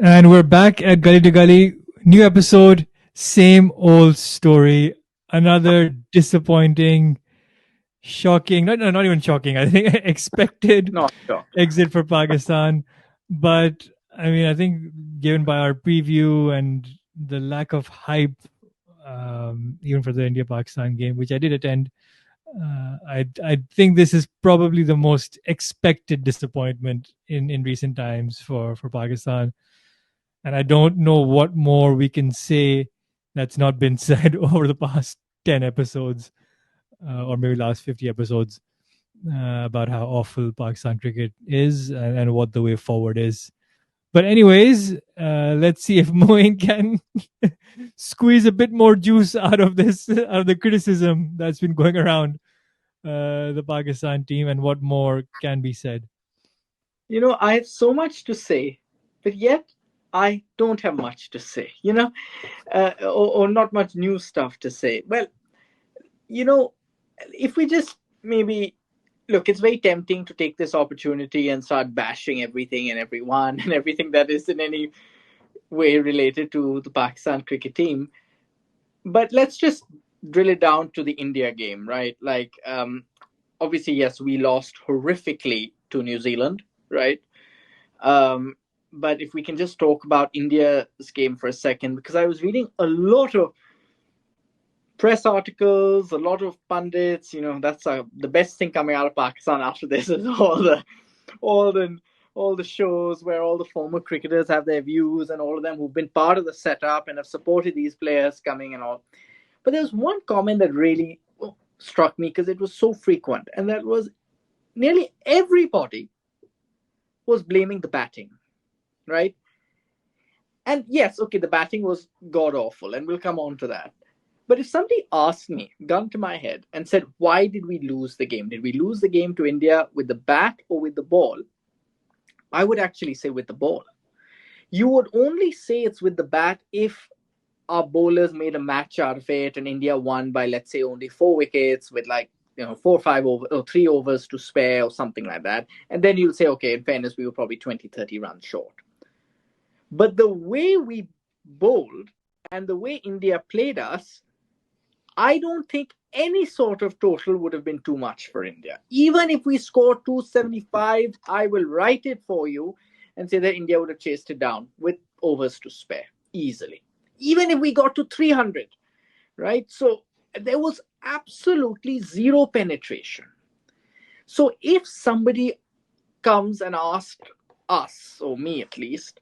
And we're back at Gully to Gully. New episode, same old story. Another disappointing, shocking, not even shocking, I think expected Not shocked. exit for Pakistan. But I mean, I think given by our preview and the lack of hype, even for the India Pakistan game, which I did attend, I think this is probably the most expected disappointment in recent times for Pakistan, and I don't know what more we can say that's not been said over the past 10 episodes, or maybe last 50 episodes, about how awful Pakistan cricket is, and what the way forward is. But anyways, let's see if Moeen can squeeze a bit more juice out of this, out of the criticism that's been going around the Pakistan team, and what more can be said. I have so much to say, but yet I don't have much to say, or not much new stuff to say. Well, you know, if we just maybe look, it's very tempting to take this opportunity and start bashing everything and everyone and everything that is in any way related to the Pakistan cricket team. But let's just drill it down to the India game, right? Like, obviously, yes, we lost horrifically to New Zealand, right? Um, but if we can just talk about India's game for a second, because I was reading a lot of press articles, a lot of pundits. That's the best thing coming out of Pakistan after this is all the all the shows where all the former cricketers have their views and all of them who've been part of the setup and have supported these players coming and all. But there's one comment that really struck me because it was so frequent, and that was nearly everybody was blaming the batting, right? And yes, okay, the batting was god awful, and we'll come on to that. But if somebody asked me, gun to my head, and said, why did we lose the game? Did we lose the game to India with the bat or with the ball? I would actually say with the ball. You would only say it's with the bat if our bowlers made a match out of it and India won by, let's say, only 4 wickets with like, 4 or 5 over or 3 overs to spare or something like that. And then you'll say, okay, in fairness, we were probably 20, 30 runs short. But the way we bowled and the way India played us, I don't think any sort of total would have been too much for India. Even if we scored 275, I will write it for you and say that India would have chased it down with overs to spare easily. Even if we got to 300, right? So there was absolutely zero penetration. So if somebody comes and asks us, or me at least,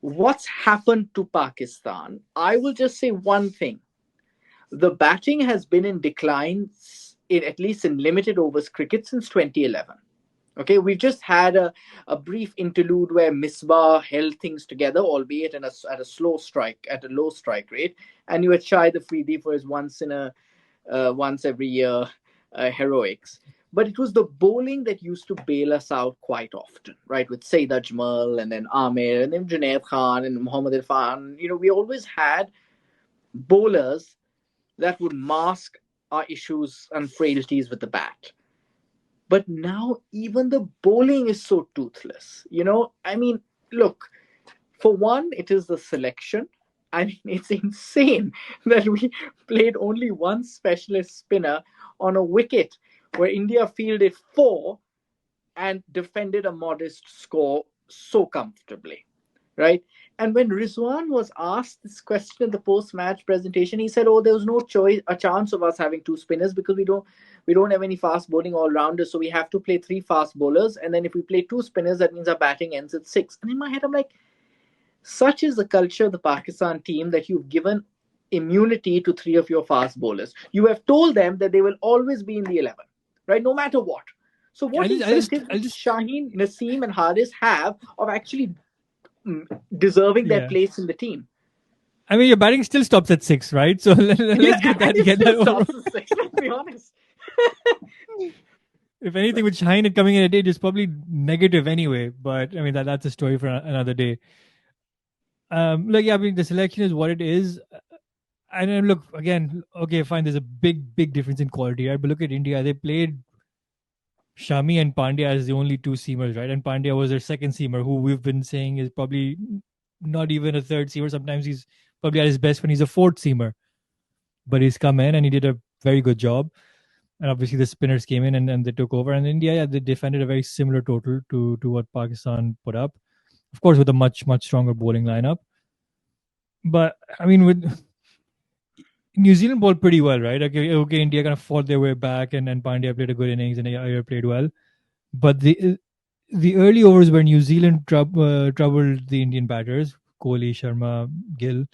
what's happened to Pakistan, I will just say one thing. The batting has been in decline, at least in limited overs cricket, since 2011. Okay, we've just had a brief interlude where Misbah held things together, albeit at a slow strike, at a low strike rate, and you had Shahid Afridi for his once every year heroics. But it was the bowling that used to bail us out quite often, right? With Saeed Ajmal and then Amir and then Junaid Khan and Muhammad Irfan. We always had bowlers that would mask our issues and frailties with the bat. But now even the bowling is so toothless. I mean, look, for one, it is the selection. I mean, it's insane that we played only one specialist spinner on a wicket where India fielded four and defended a modest score so comfortably, right? And when Rizwan was asked this question in the post-match presentation, he said, "Oh, there was no a chance of us having two spinners because we don't have any fast bowling all-rounders, so we have to play three fast bowlers. And then if we play two spinners, that means our batting ends at six." And in my head, I'm like, such is the culture of the Pakistan team that you've given immunity to three of your fast bowlers. You have told them that they will always be in the 11, right? No matter what. So what incentive I does just, Shaheen, Naseem, and Haris have of actually deserving their yeah. place in the team? I mean, your batting still stops at six, right? So Yeah, let's get and that it get that still over. stops at six. Let's be honest. If anything, with Shine it coming in at eight is probably negative anyway. But I mean, that's a story for another day. Like, yeah, I mean, the selection is what it is. And then look again. Okay, fine. There's a big difference in quality, right? But look at India. They played Shami and Pandya as the only two seamers, right? And Pandya was their second seamer, who we've been saying is probably not even a third seamer. Sometimes he's probably at his best when he's a fourth seamer. But he's come in and he did a very good job. And obviously the spinners came in and they took over. And India, yeah, they defended a very similar total to what Pakistan put up. Of course, with a much stronger bowling lineup. But I mean, with New Zealand bowled pretty well, right? Okay, India kind of fought their way back, and Pandya played a good innings, and Iyer played well. But the early overs where New Zealand troubled the Indian batters, Kohli, Sharma, Gill,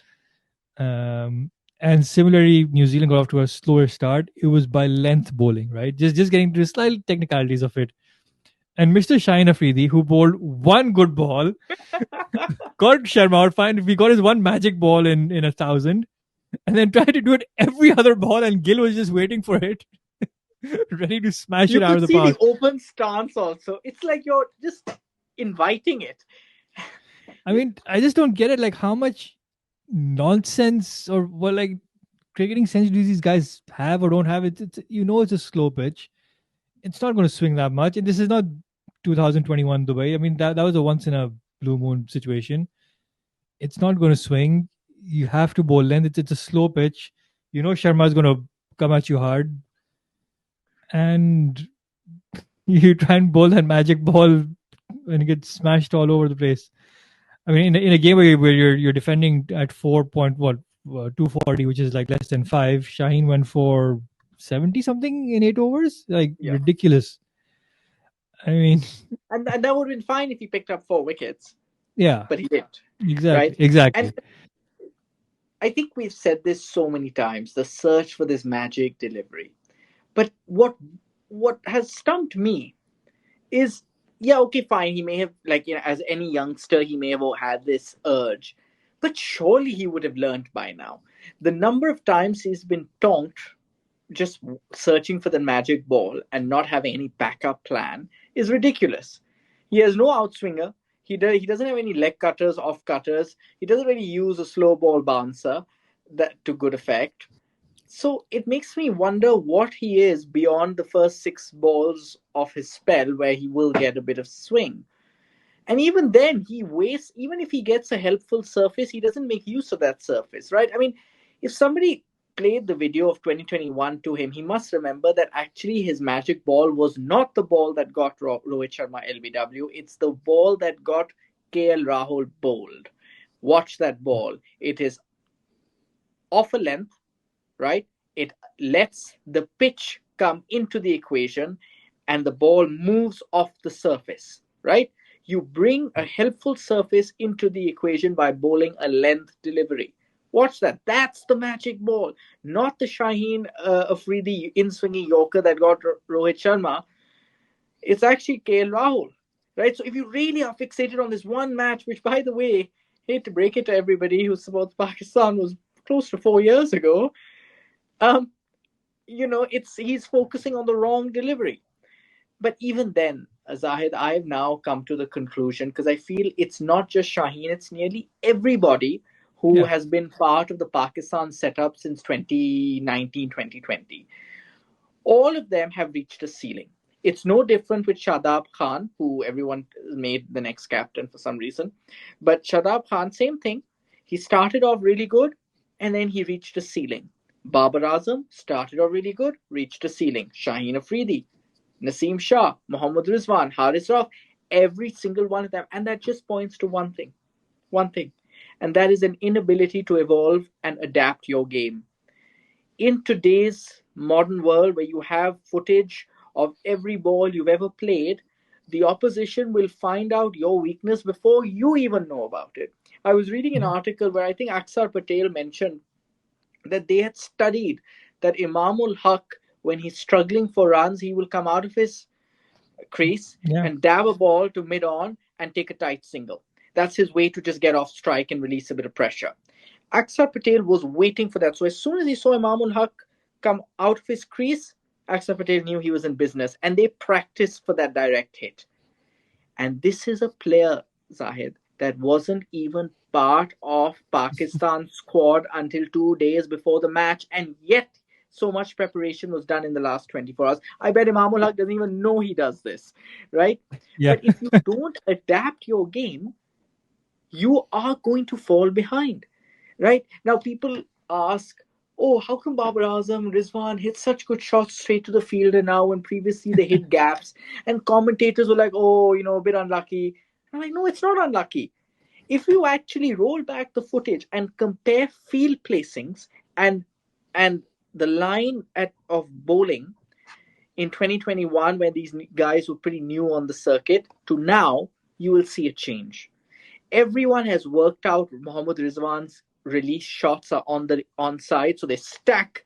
and similarly, New Zealand got off to a slower start. It was by length bowling, right? Just getting to the slight technicalities of it. And Mr. Shaheen Afridi, who bowled one good ball, got Sharma out. Fine, we got his one magic ball in 1,000, and then tried to do it every other ball, and Gill was just waiting for it, ready to smash You it out of could the see the park. open stance also. It's like you're just inviting it. I mean, I just don't get it. Like, how much nonsense or well, like cricketing sense do these guys have or don't have? It's it's a slow pitch. It's not going to swing that much, and this is not 2021 Dubai. I mean, that was a once in a blue moon situation. It's not going to swing. You have to bowl length. It's a slow pitch. Sharma is going to come at you hard, and you try and bowl that magic ball and get smashed all over the place. I mean, in a game where you're defending at 240, which is like less than five. Shaheen went for 70 something in 8 overs, like Yeah. ridiculous. I mean, And that would have been fine if he picked up 4 wickets, yeah, but he didn't, exactly, right? exactly. And I think we've said this so many times, the search for this magic delivery. But what has stumped me is, yeah, okay, fine. He may have, like, as any youngster, he may have had this urge, but surely he would have learned by now. The number of times he's been tonked just searching for the magic ball and not having any backup plan is ridiculous. He has no outswinger. He doesn't have any leg cutters, off cutters. He doesn't really use a slow ball bouncer that to good effect. So it makes me wonder what he is beyond the first 6 balls of his spell, where he will get a bit of swing. And even then, he wastes, even if he gets a helpful surface, he doesn't make use of that surface, right? I mean, if somebody played the video of 2021 to him, he must remember that actually his magic ball was not the ball that got Rohit Sharma LBW. It's the ball that got KL Rahul bowled. Watch that ball. It is off a length, right? It lets the pitch come into the equation and the ball moves off the surface, right? You bring a helpful surface into the equation by bowling a length delivery. Watch that. That's the magic ball, not the Shaheen Afridi in swinging Yorker that got Rohit Sharma. It's actually KL Rahul, right? So if you really are fixated on this one match, which, by the way, hate to break it to everybody who supports Pakistan, was close to 4 years ago, um, it's he's focusing on the wrong delivery. But even then, Zahid, I've now come to the conclusion, because I feel it's not just Shaheen, it's nearly everybody who Yeah, has been part of the Pakistan setup since 2019, 2020. All of them have reached a ceiling. It's no different with Shadab Khan, who everyone made the next captain for some reason. But Shadab Khan, same thing. He started off really good, and then he reached a ceiling. Babar Azam started off really good, reached a ceiling. Shaheen Afridi, Naseem Shah, Mohammad Rizwan, Haris Rauf, every single one of them. And that just points to one thing, and that is an inability to evolve and adapt your game. In today's modern world, where you have footage of every ball you've ever played, the opposition will find out your weakness before you even know about it. I was reading an yeah, article where I think Aksar Patel mentioned that they had studied that Imamul Haq, when he's struggling for runs, he will come out of his crease yeah, and dab a ball to mid on and take a tight single. That's his way to just get off strike and release a bit of pressure. Aksar Patel was waiting for that. So as soon as he saw Imamul Haq come out of his crease, Aksar Patel knew he was in business, and they practiced for that direct hit. And this is a player, Zahid, that wasn't even part of Pakistan's squad until 2 days before the match, and yet so much preparation was done in the last 24 hours. I bet Imamul Haq doesn't even know he does this, right? yeah. But if you don't adapt your game, you are going to fall behind. Right now, people ask, "Oh, how come Babar Azam, Rizwan hit such good shots straight to the field, and now when previously they hit gaps?" And commentators were like, "Oh, a bit unlucky." I'm like, "No, it's not unlucky. If you actually roll back the footage and compare field placings and the line of bowling in 2021, when these guys were pretty new on the circuit, to now, you will see a change. Everyone has worked out Mohammad Rizwan's release shots are on the onside, so they stack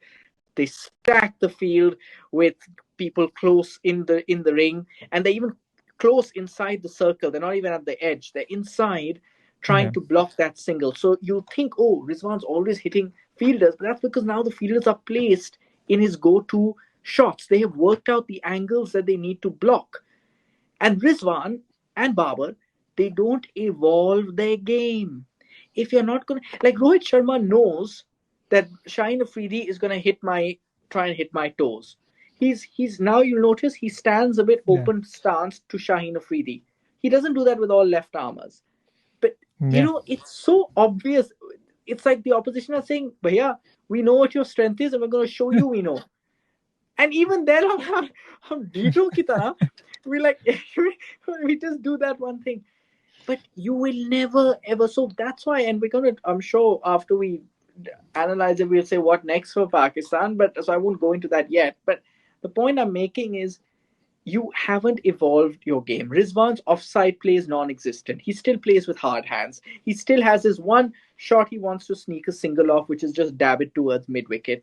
the field with people close in the ring, and they even close inside the circle. They're not even at the edge; they're inside, trying Yeah. to block that single. So you'll think, oh, Rizwan's always hitting fielders, but that's because now the fielders are placed in his go-to shots. They have worked out the angles that they need to block. And Rizwan and Babar, they don't evolve their game. If you're not gonna, like, Rohit Sharma knows that Shaheen Afridi is gonna try and hit my toes. He's now, you'll notice he stands a bit Yeah. open stance to Shaheen Afridi. He doesn't do that with all left armers. But Yeah. it's so obvious. It's like the opposition are saying, Bhaiya, we know what your strength is and we're gonna show you we know. And even then, हम Dito की तरह, we like we just do that one thing. But you will never ever. So that's why, and we're gonna. I'm sure after we analyze it, we'll say what next for Pakistan. But so I won't go into that yet. But the point I'm making is you haven't evolved your game. Rizwan's offside play is non-existent. He still plays with hard hands. He still has his one shot he wants to sneak a single off, which is just dab it towards mid-wicket.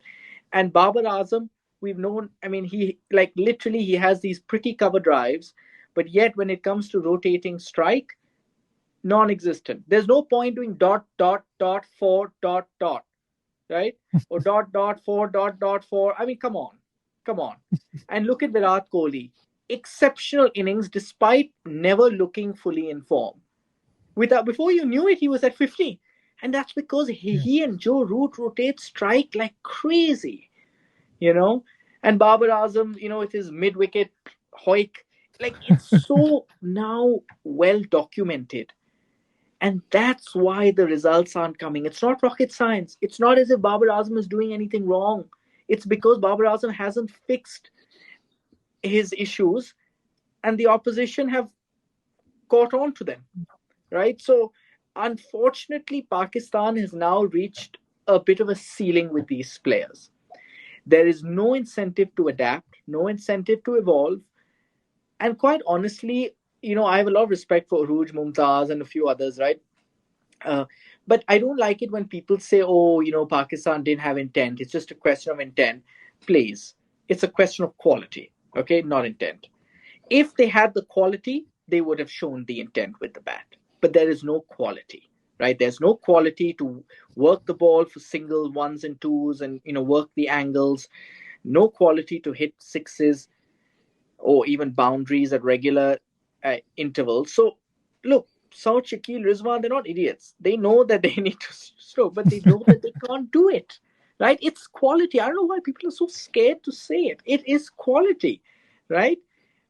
And Babar Azam, we've known, I mean, he, like, literally he has these pretty cover drives, but yet when it comes to rotating strike, non-existent. There's no point doing dot dot dot four dot dot, right? Or dot dot four dot dot four. I mean, come on, come on. And look at Virat Kohli, exceptional innings despite never looking fully in form. Without, before you knew it, he was at 50, and that's because he, Yeah. he and Joe Root rotate strike like crazy, you know. And Babar Azam, with his mid-wicket hoik, like, it's so now well documented. And that's why the results aren't coming. It's not rocket science. It's not as if Babar Azam is doing anything wrong. It's because Babar Azam hasn't fixed his issues, and the opposition have caught on to them, right? So, unfortunately, Pakistan has now reached a bit of a ceiling with these players. There is no incentive to adapt, no incentive to evolve. And quite honestly, I have a lot of respect for Aruj, Mumtaz, and a few others, right? Uh, but I don't like it when people say, oh, Pakistan didn't have intent. It's just a question of intent. Please, it's a question of quality, okay, not intent. If they had the quality, they would have shown the intent with the bat. But there is no quality, right? There's no quality to work the ball for single ones and twos and, work the angles. No quality to hit sixes or even boundaries at regular intervals. So, look, South Shakil, Rizwan, they're not idiots. They know that they need to stroke, but they know that they can't do it. Right? It's quality. I don't know why people are so scared to say it. It is quality, right?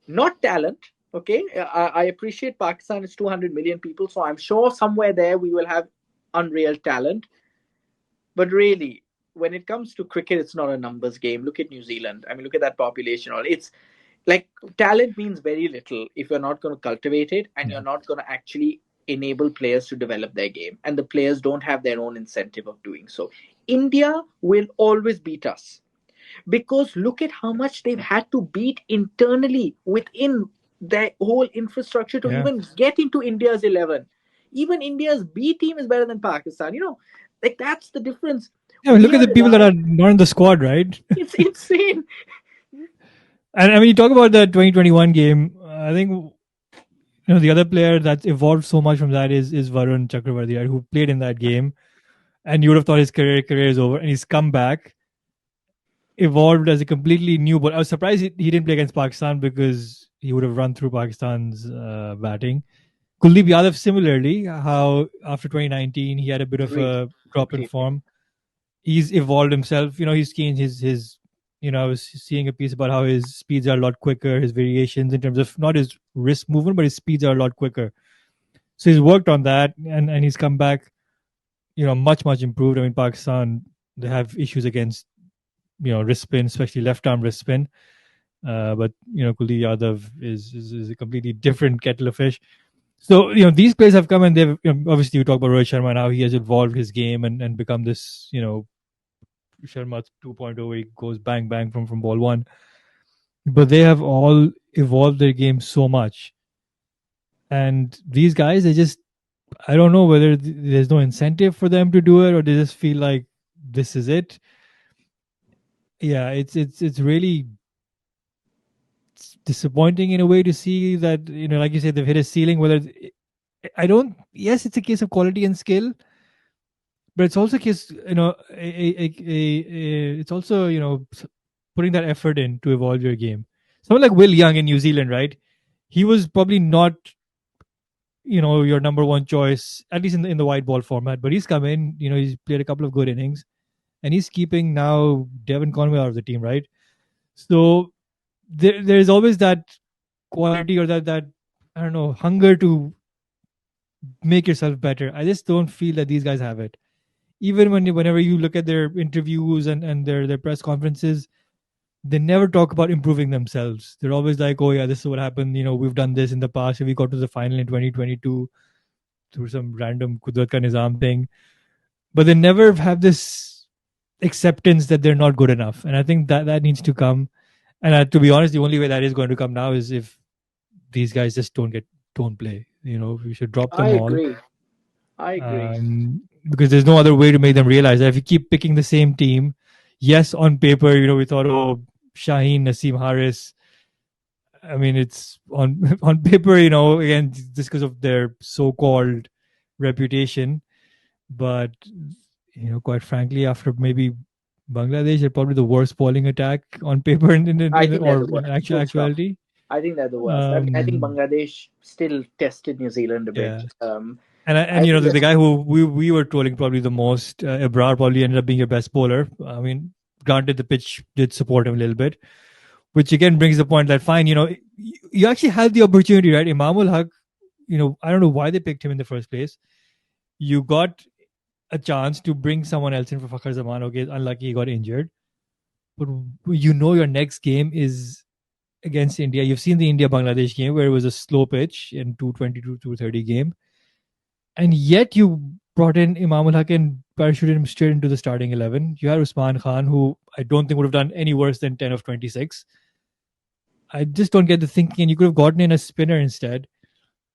Not talent. Okay, I appreciate Pakistan is 200 million people, so I'm sure somewhere there we will have unreal talent. But really, when it comes to cricket, it's not a numbers game. Look at New Zealand. I mean, look at that population. It's like talent means very little if you're not going to cultivate it and you're Yeah. not going to actually enable players to develop their game. And the players don't have their own incentive of doing so. India will always beat us because look at how much they've had to beat internally within their whole infrastructure to Yeah. even get into India's 11. Even India's B team is better than Pakistan. Like, that's the difference. I mean, look We at are the people that relying. are not in the squad, right? It's insane. And I mean, you talk about the 2021 game. I think the other player that's evolved so much from that is Varun Chakravarti, right, who played in that game, and you would have thought his career is over, and he's come back, evolved as a completely new. But I was surprised he didn't play against Pakistan because he would have run through Pakistan's batting. Kuldeep Yadav, similarly, how after 2019 he had a bit of Agreed. a drop in Completely. form. He's evolved himself. He's changed his. I was seeing a piece about how his speeds are a lot quicker. His variations in terms of not his wrist movement, but his speeds are a lot quicker. So he's worked on that, and he's come back, much improved. I mean, Pakistan, they have issues against wrist spin, especially left arm wrist spin. But Kuldeep Yadav is a completely different kettle of fish. So these players have come and they've obviously you talk about Rohit Sharma now. He has evolved his game and become this Sharma 2.0 where he goes bang bang from ball one. But they have all evolved their game so much, and these guys, they just, I don't know whether there's no incentive for them to do it or they just feel like this is it. Yeah, it's really disappointing in a way to see that like you said, they've hit a ceiling. Whether I don't, yes, it's a case of quality and skill, but it's also a case, it's also putting that effort in to evolve your game. Someone like Will Young in New Zealand, right? He was probably not your number one choice, at least in the white ball format, but he's come in, he's played a couple of good innings, and he's keeping now Devon Conway out of the team, right? So there's always that quality or that I don't know, hunger to make yourself better. I just don't feel that these guys have it. Even whenever you look at their interviews and their press conferences, they never talk about improving themselves. They're always like, "Oh yeah, this is what happened. We've done this in the past. We got to the final in 2022 through some random Kudrat ka Nizam thing," but they never have this acceptance that they're not good enough. And I think that needs to come. And to be honest, the only way that is going to come now is if these guys just don't play. We should drop I them all, agree. I agree. because there's no other way to make them realize that if you keep picking the same team, yes, on paper, we thought, oh, Shaheen, Naseem Harris. I mean, it's on on paper, again, just because of their so-called reputation. But quite frankly, after maybe Bangladesh, they're probably the worst bowling attack on paper I think they're the or in worst. Full stop. actuality. I think they're the worst. I think Um, Bangladesh still tested New Zealand a bit. yeah. And I think the that guy who we were trolling probably the most, Ebrar, probably ended up being your best bowler. I mean, granted the pitch did support him a little bit, which again brings the point that fine, you actually had the opportunity, right? Imamul Haq, I don't know why they picked him in the first place. You got a chance to bring someone else in for Fakhar Zaman. Okay, unlucky he got injured, but your next game is against India. You've seen the India Bangladesh game where it was a slow pitch in 220 to 230 game, and yet you brought in Imamul Haq and parachuted him straight into the starting 11. You had Usman Khan, who I don't think would have done any worse than 10 of 26. I just don't get the thinking. You could have gotten in a spinner instead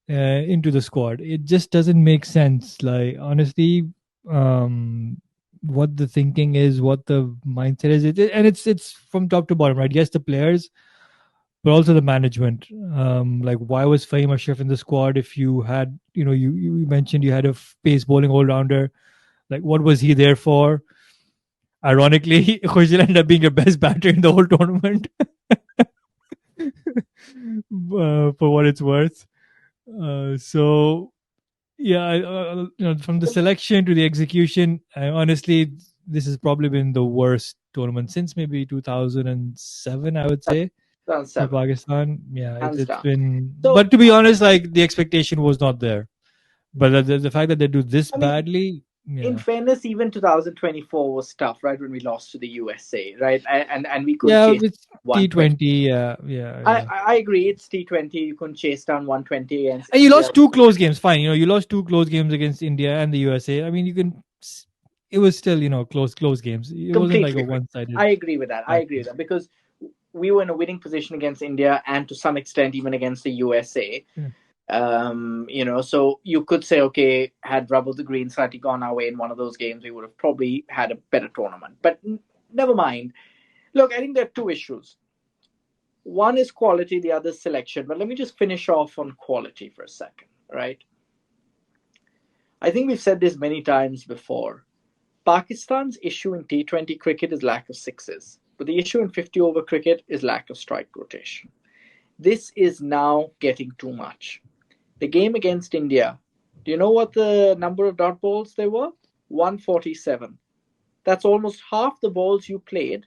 into the squad. It just doesn't make sense. Like honestly, um, what the thinking is, what the mindset is, and it's from top to bottom, right? Yes, the players, but also the management. Like why was Fahim Ashraf in the squad if you had, you mentioned you had a pace bowling all rounder. Like what was he there for? Ironically, Khujil ended up being your best batter in the whole tournament, for what it's worth. So yeah, from the selection to the execution, honestly, this has probably been the worst tournament since maybe 2007, I would say, round for seven, Pakistan. Yeah, hands it's down. been, So but to be honest, like the expectation was not there. But the fact that they do this I mean, badly, in yeah, fairness, even 2024 was tough, right? When we lost to the USA, right? And we couldn't yeah, chase it's 120. T20, yeah, yeah, I, yeah. I I agree. It's T20. You couldn't chase down 120 against And you India lost two close games. Fine, you lost two close games against India and the USA. I mean, you can. It was still close games. It wasn't like completely a agree. one-sided I agree with that. I agree with matches. that because we were in a winning position against India and to some extent even against the USA. Yeah. So you could say, okay, had Rubble the Green slightly gone our way in one of those games, we would have probably had a better tournament. But never mind. Look, I think there are two issues. One is quality, the other is selection. But let me just finish off on quality for a second, right? I think we've said this many times before. Pakistan's issue in T20 cricket is lack of sixes, but the issue in 50 over cricket is lack of strike rotation. This is now getting too much. The game against India, do you know what the number of dot balls there were? 147. That's almost half the balls you played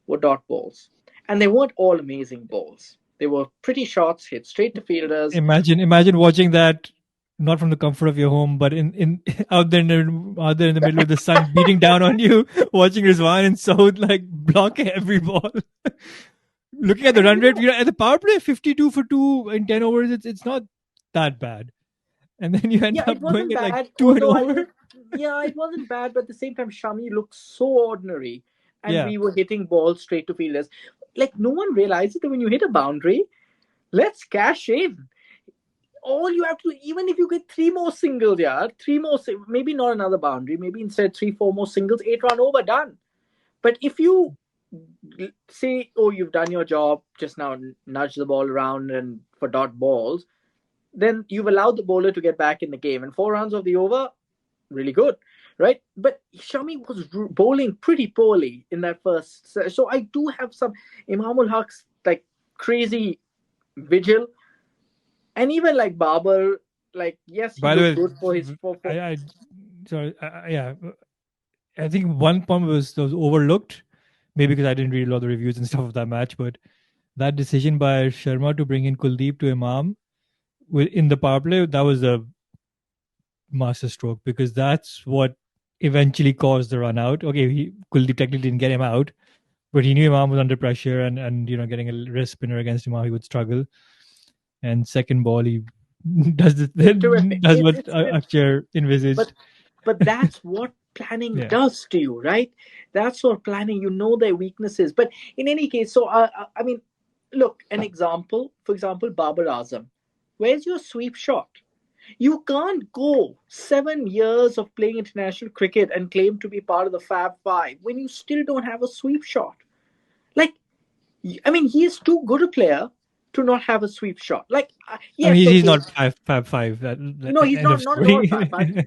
were dot balls. And they weren't all amazing balls. They were pretty shots hit straight to fielders. Imagine watching that. not from the comfort of your home, but in out there in the middle of the sun beating down on you, watching Rizwan and Saud like block every ball. Looking at the And run rate, at the power play, 52 for 2 in 10 overs, it's not that bad. And then you end yeah, it up going wasn't at like bad. 2 and Although over. yeah, it wasn't bad. But at the same time, Shami looked so ordinary, and Yeah. we were hitting balls straight to fielders. Like no one realizes that when you hit a boundary, let's cash in. All you have to do, even if you get three more singles, yeah, maybe not another boundary, maybe instead three, four more singles, 8 run over, done. But if you say, oh, you've done your job, just now nudge the ball around and for dot balls, then you've allowed the bowler to get back in the game. And 4 runs of the over, really good, right? But Shami was bowling pretty poorly in that first. So I do have some Imamul Haq's like crazy vigil, and even like Babar, like yes, he By the looked way, good for his for. I sorry, yeah, I think one point was overlooked, maybe because I didn't read a lot of the reviews and stuff of that match, but that decision by Sharma to bring in Kuldeep to Imam in the power play, that was a masterstroke because that's what eventually caused the run out. Okay, Kuldeep technically didn't get him out, but he knew Imam was under pressure and getting a wrist spinner against Imam, he would struggle. And second ball, he does Terrific. does what It's Akshar but envisaged. that's what planning Yeah. does to you, right? That's what planning. You know their weaknesses. But in any case, so I mean, look, an example. For example, Babar Azam. Where's your sweep shot? You can't go 7 years of playing international cricket and claim to be part of the Fab Five when you still don't have a sweep shot. Like, I mean, he is too good a player to not have a sweep shot. Like, I mean, yes, he's okay, not five. no, he's End of not at all story. fat.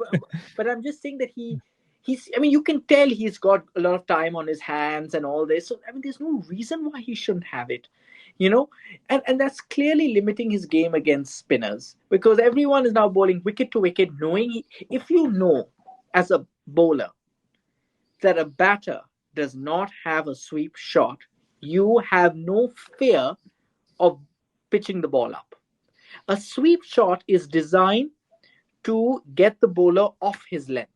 But I'm just saying that he's. I mean, you can tell he's got a lot of time on his hands and all this. So I mean, there's no reason why he shouldn't have it, you know. And that's clearly limiting his game against spinners because everyone is now bowling wicket to wicket, knowing if you know as a bowler that a batter does not have a sweep shot, you have no fear of pitching the ball up. A sweep shot is designed to get the bowler off his length.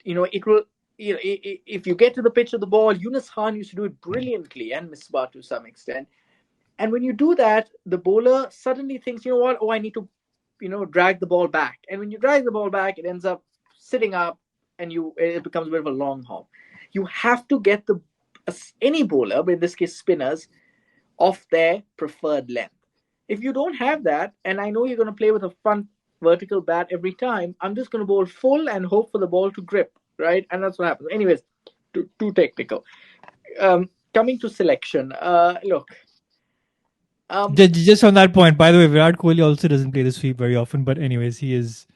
It will. If you get to the pitch of the ball, Yunus Khan used to do it brilliantly, and Misbah to some extent. And when you do that, the bowler suddenly thinks, you know what? Oh, I need to, drag the ball back. And when you drag the ball back, it ends up sitting up, and it becomes a bit of a long hop. You have to get any bowler, but in this case spinners, off their preferred length. If you don't have that, and I know you're going to play with a front vertical bat every time, I'm just going to bowl full and hope for the ball to grip, right? And that's what happens. Anyways, too technical. Coming to selection, look. Just on that point, by the way, Virat Kohli also doesn't play the sweep very often, but anyways, he is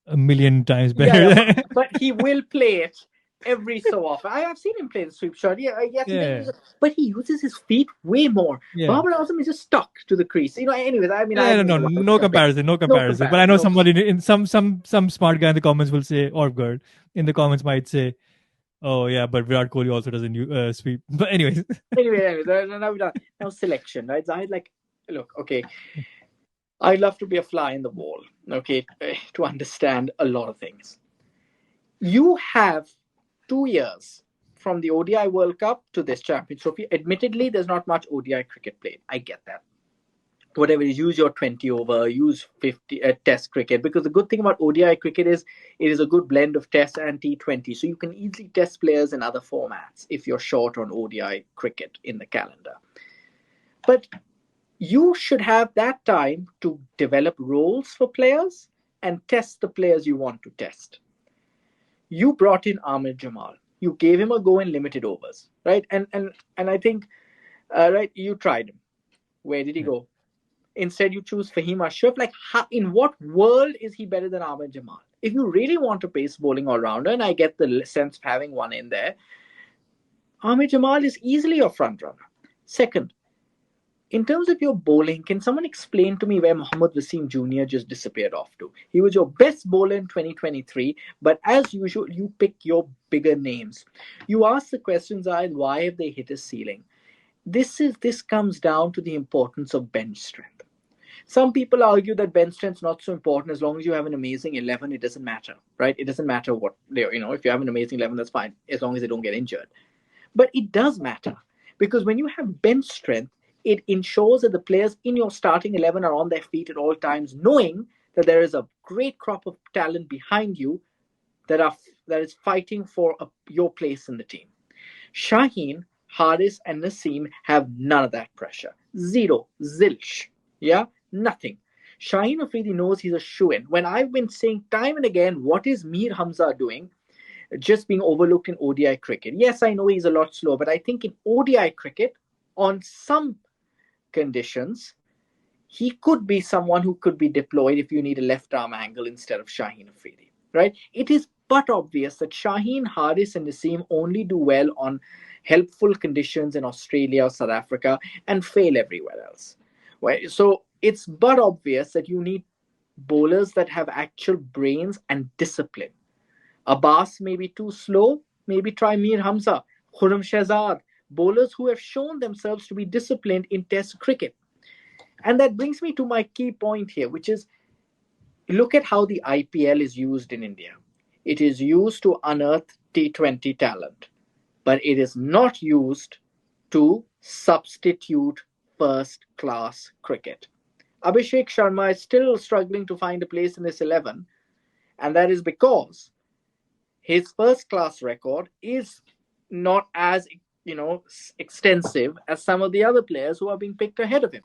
a million times Yeah, yeah, but, better. but he will play it every so often. I have seen him play the sweep shot. Yeah, yes, he does Yeah, use it, but he uses his feet way more. yeah. Babar Azam is just stuck to the crease. Anyways, I mean, I Yeah, no, don't no, know what I was no comparing. comparison, no No comparison. But I comparison. know No. somebody in some smart guy in the comments will say, or girl in the comments might say, "Oh yeah, but Virat Kohli also doesn't sweep." But anyways, Anyway, now selection, right? So I like, look, okay, I'd love to be a fly in the wall, okay, to understand a lot of things. You have 2 years from the ODI World Cup to this Champions Trophy. Admittedly, there's not much ODI cricket played. I get that. Whatever, use your 20 over, use 50 test cricket, because the good thing about ODI cricket is it is a good blend of test and T20, so you can easily test players in other formats if you're short on ODI cricket in the calendar. But you should have that time to develop roles for players and test the players you want to test. You brought in Ahmed Jamal. You gave him a go in limited overs, right? And I think, right, you tried him. Where did he go? Instead, you choose Fahim Ashraf. Like, in what world is he better than Ahmed Jamal? If you really want a pace bowling all rounder, and I get the sense of having one in there, Ahmed Jamal is easily your front runner. Second, in terms of your bowling, can someone explain to me where Mohammad Wasim Jr. just disappeared off to? He was your best bowler in 2023, but as usual, you pick your bigger names. You ask the questions, why have they hit a ceiling? This comes down to the importance of bench strength. Some people argue that bench strength's not so important. As long as you have an amazing 11, it doesn't matter, right? It doesn't matter what, if you have an amazing 11, that's fine, as long as they don't get injured. But it does matter, because when you have bench strength, it ensures that the players in your starting 11 are on their feet at all times, knowing that there is a great crop of talent behind you that is fighting for your place in the team. Shaheen, Haris, and Naseem have none of that pressure. Zero. Zilch. Yeah? Nothing. Shaheen Afridi knows he's a shoo-in. When I've been saying time and again, what is Mir Hamza doing? Just being overlooked in ODI cricket. Yes, I know he's a lot slow, but I think in ODI cricket, on some conditions, he could be someone who could be deployed if you need a left arm angle instead of Shaheen Afridi, right? It is but obvious that Shaheen, Haris, and Naseem only do well on helpful conditions in Australia or South Africa and fail everywhere else. Right? So it's but obvious that you need bowlers that have actual brains and discipline. Abbas may be too slow, maybe try Mir Hamza, Khurram Shehzad, bowlers who have shown themselves to be disciplined in Test cricket. And that brings me to my key point here, which is, look at how the IPL is used in India. It is used to unearth T20 talent, but it is not used to substitute first class cricket. Abhishek Sharma is still struggling to find a place in this 11, and that is because his first class record is not as extensive as some of the other players who are being picked ahead of him.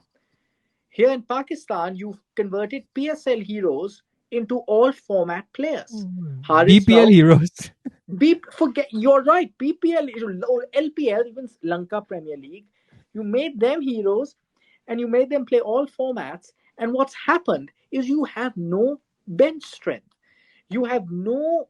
Here in Pakistan, you've converted PSL heroes into all format players. BPL heroes. You're right. BPL, LPL, even Lanka Premier League, you made them heroes and you made them play all formats. And what's happened is you have no bench strength. You have no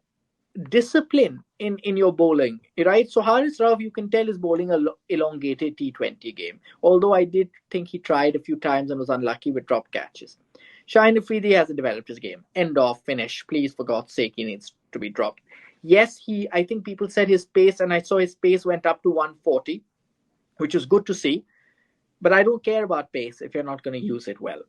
discipline in your bowling, right? So Haris Rauf, you can tell, is bowling a elongated T20 game. Although I did think he tried a few times and was unlucky with drop catches. Shaheen Afridi hasn't developed his game. End of, finish. Please, for God's sake, he needs to be dropped. Yes, I think people said his pace, and I saw his pace went up to 140, which is good to see. But I don't care about pace if you're not going to use it well.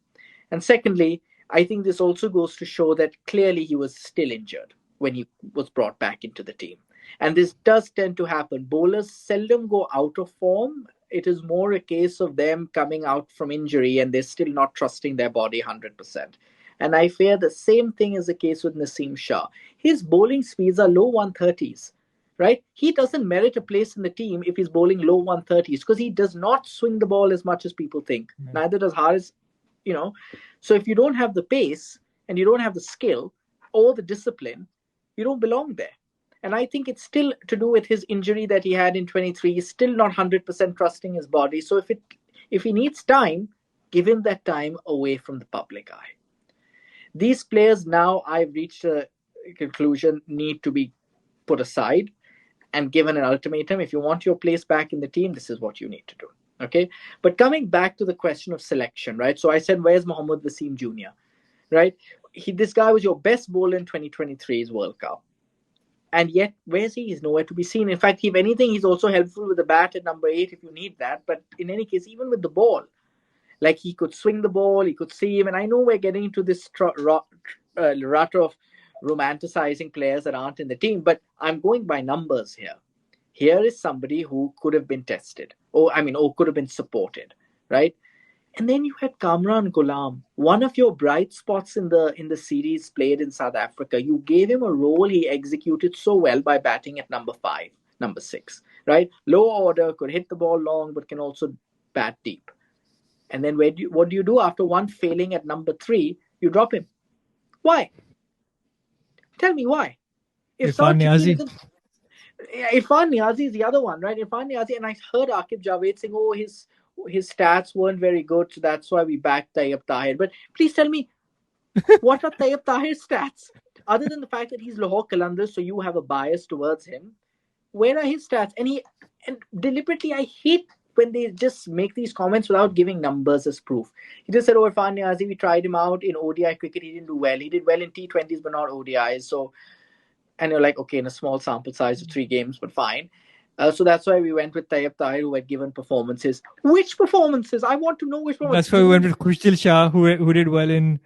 And secondly, I think this also goes to show that clearly he was still injured when he was brought back into the team. And this does tend to happen. Bowlers seldom go out of form. It is more a case of them coming out from injury and they're still not trusting their body 100%. And I fear the same thing is the case with Naseem Shah. His bowling speeds are low 130s, right? He doesn't merit a place in the team if he's bowling low 130s because he does not swing the ball as much as people think. Mm-hmm. Neither does Haris, So if you don't have the pace and you don't have the skill or the discipline, you don't belong there. And I think it's still to do with his injury that he had in 23. He's still not 100% trusting his body. So if he needs time, give him that time away from the public eye. These players now, I've reached a conclusion, need to be put aside and given an ultimatum. If you want your place back in the team, this is what you need to do. Okay? But coming back to the question of selection, right? So I said, where's Mohammad Wasim Jr., right? This guy was your best bowler in 2023's World Cup. And yet, where's he? He's nowhere to be seen. In fact, if anything, he's also helpful with the bat at number 8 if you need that. But in any case, even with the ball, like he could swing the ball, he could see him. And I know we're getting into this rut of romanticizing players that aren't in the team, but I'm going by numbers here. Here is somebody who could have been tested, or could have been supported, right? And then you had Kamran Ghulam, one of your bright spots in the series played in South Africa. You gave him a role he executed so well by batting at number 5, number 6, right? Low order, could hit the ball long, but can also bat deep. And then what do you do after one failing at number 3? You drop him. Why? Tell me why. Irfan Niazi. Irfan Niazi is the other one, right? Irfan Niazi, and I heard Aqib Javed saying, his stats weren't very good, so that's why we backed Tayyip Tahir. But please tell me, what are Tayyip Tahir's stats? Other than the fact that he's Lahore Qalandars, so you have a bias towards him. Where are his stats? And deliberately, I hate when they just make these comments without giving numbers as proof. He just said, Irfan Niazi, we tried him out in ODI cricket, he didn't do well. He did well in T20s, but not ODIs. So, and you're like, okay, in a small sample size of 3 games, but fine. So that's why we went with Tayyip Tahir, who had given performances. Which performances? I want to know which performances. That's why we went with Khushil Shah, who did well in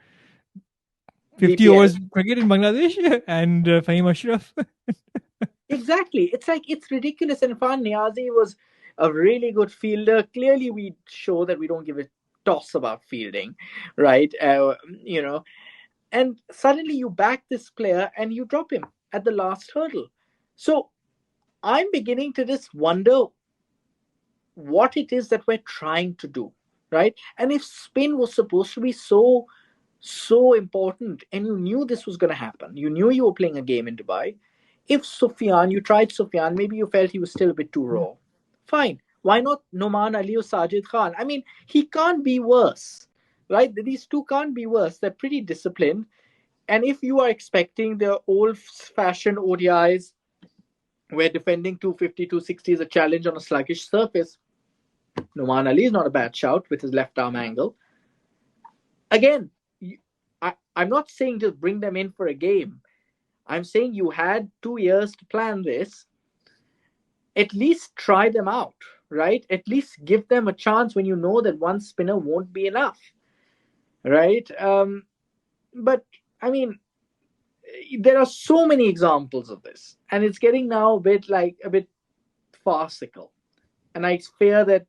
50 BPL. overs cricket in Bangladesh, and Fahim Ashraf. Exactly. It's like, it's ridiculous. And Irfan Niazi was a really good fielder. Clearly, we show that we don't give a toss about fielding, right? And suddenly you back this player and you drop him at the last hurdle. So I'm beginning to just wonder what it is that we're trying to do, right? And if spin was supposed to be so important, and you knew this was going to happen, you knew you were playing a game in Dubai. If you tried Sufyan, maybe you felt he was still a bit too raw. Fine. Why not Noman Ali or Sajid Khan? I mean, he can't be worse, right? These two can't be worse. They're pretty disciplined. And if you are expecting the old fashioned ODIs where defending 250, 260 is a challenge on a sluggish surface, Noman Ali is not a bad shout with his left arm angle. Again, I'm not saying just bring them in for a game. I'm saying you had 2 years to plan this. At least try them out, right? At least give them a chance when you know that one spinner won't be enough, right? But I mean, there are so many examples of this, and it's getting now a bit farcical. And I fear that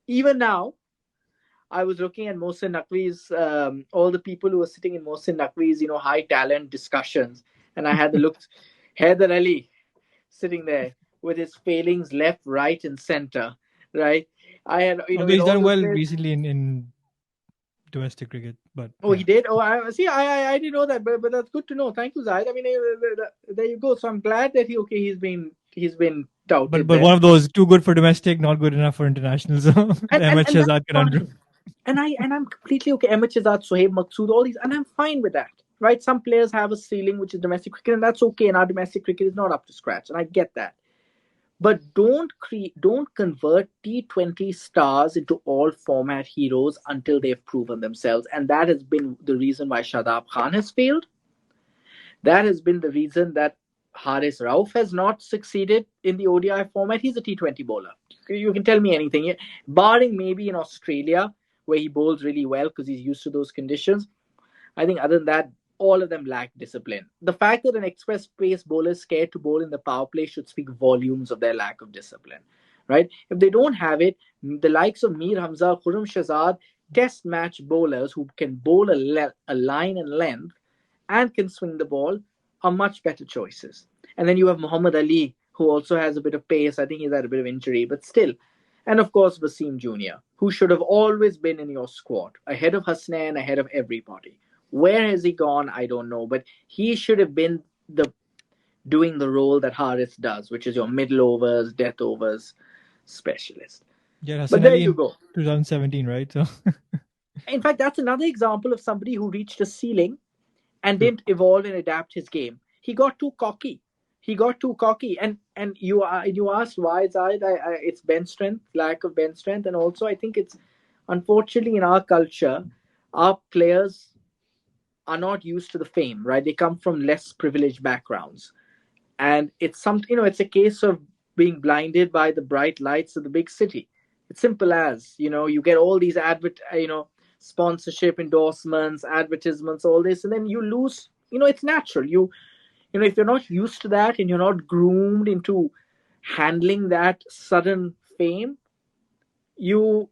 even now, I was looking at Mohsin Naqvi's, all the people who were sitting in Mohsin Naqvi's, high talent discussions, and I had the look, Haider Ali sitting there with his failings left, right, and center, right? I had, Although with he's all done the well players. recently in domestic cricket, but Oh, yeah. he did. Oh, I see. I didn't know that, but that's good to know. Thank you, Zahid. I mean, there you go. So I'm glad that he's been touted But there, one of those too good for domestic, not good enough for international. So and the and, Ahmed and that's Shahzad conundrum. fine. And I'm completely okay. Ahmed Shahzad, Sohaib Maqsood, all these, and I'm fine with that. Right? Some players have a ceiling, which is domestic cricket, and that's okay. And our domestic cricket is not up to scratch, and I get that. But don't convert T20 stars into all format heroes until they've proven themselves, and that has been the reason why Shadab Khan has failed. That has been the reason that Haris Rauf has not succeeded in the ODI format. He's a T20 bowler. You can tell me anything, barring maybe in Australia where he bowls really well because he's used to those conditions. I think other than that, all of them lack discipline. The fact that an express pace bowler is scared to bowl in the power play should speak volumes of their lack of discipline, right? If they don't have it, the likes of Mir Hamza, Khurram Shahzad, test match bowlers who can bowl a line and length and can swing the ball are much better choices. And then you have Muhammad Ali, who also has a bit of pace. I think he's had a bit of injury, but still. And of course, Wasim Jr., who should have always been in your squad, ahead of Hasnain, ahead of everybody. Where has he gone? I don't know, but he should have been the doing the role that Harris does, which is your middle overs, death overs specialist. Yeah, But Hassan there Ali you in go. 2017, right? So In fact, that's another example of somebody who reached a ceiling and didn't evolve and adapt his game. He got too cocky. And you asked why is it's bench strength, lack of bench strength, and also I think it's unfortunately in our culture, our players are not used to the fame, right? They come from less privileged backgrounds, and it's a case of being blinded by the bright lights of the big city. It's simple as, you get all these sponsorship endorsements, advertisements, all this, and then you lose. It's natural. If you're not used to that and you're not groomed into handling that sudden fame, you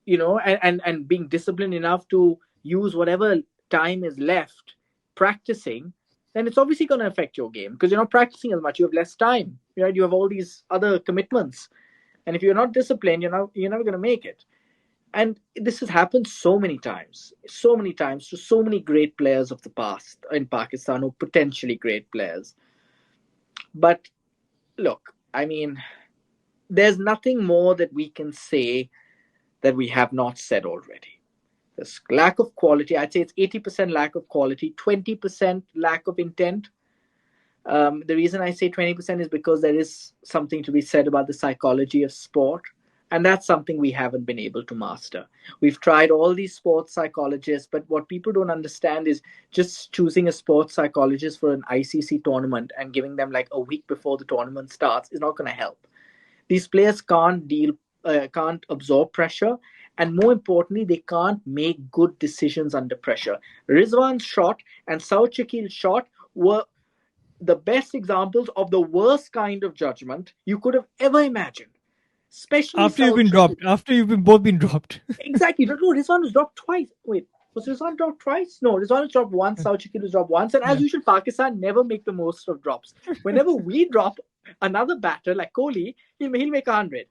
and being disciplined enough to use whatever time is left practicing, then it's obviously going to affect your game because you're not practicing as much. You have less time, right? You have all these other commitments, and if you're not disciplined, you're never going to make it. And this has happened so many times to so many great players of the past in Pakistan, or potentially great players. But look, I mean, there's nothing more that we can say that we have not said already. This lack of quality, I'd say it's 80% lack of quality, 20% lack of intent. The reason I say 20% is because there is something to be said about the psychology of sport. And that's something we haven't been able to master. We've tried all these sports psychologists, but what people don't understand is just choosing a sports psychologist for an ICC tournament and giving them like a week before the tournament starts is not going to help. These players can't absorb pressure, and more importantly, they can't make good decisions under pressure. Rizwan's shot and Saud Shakil's shot were the best examples of the worst kind of judgment you could have ever imagined, especially After you've Saud been Shakil. dropped, after you've been both been dropped. Exactly. No, Rizwan was dropped twice. Wait, was Rizwan dropped twice? No, Rizwan was dropped once. Saud Shakil was dropped once. And as Yeah. usual, Pakistan never make the most of drops. Whenever we drop another batter like Kohli, he'll make 100.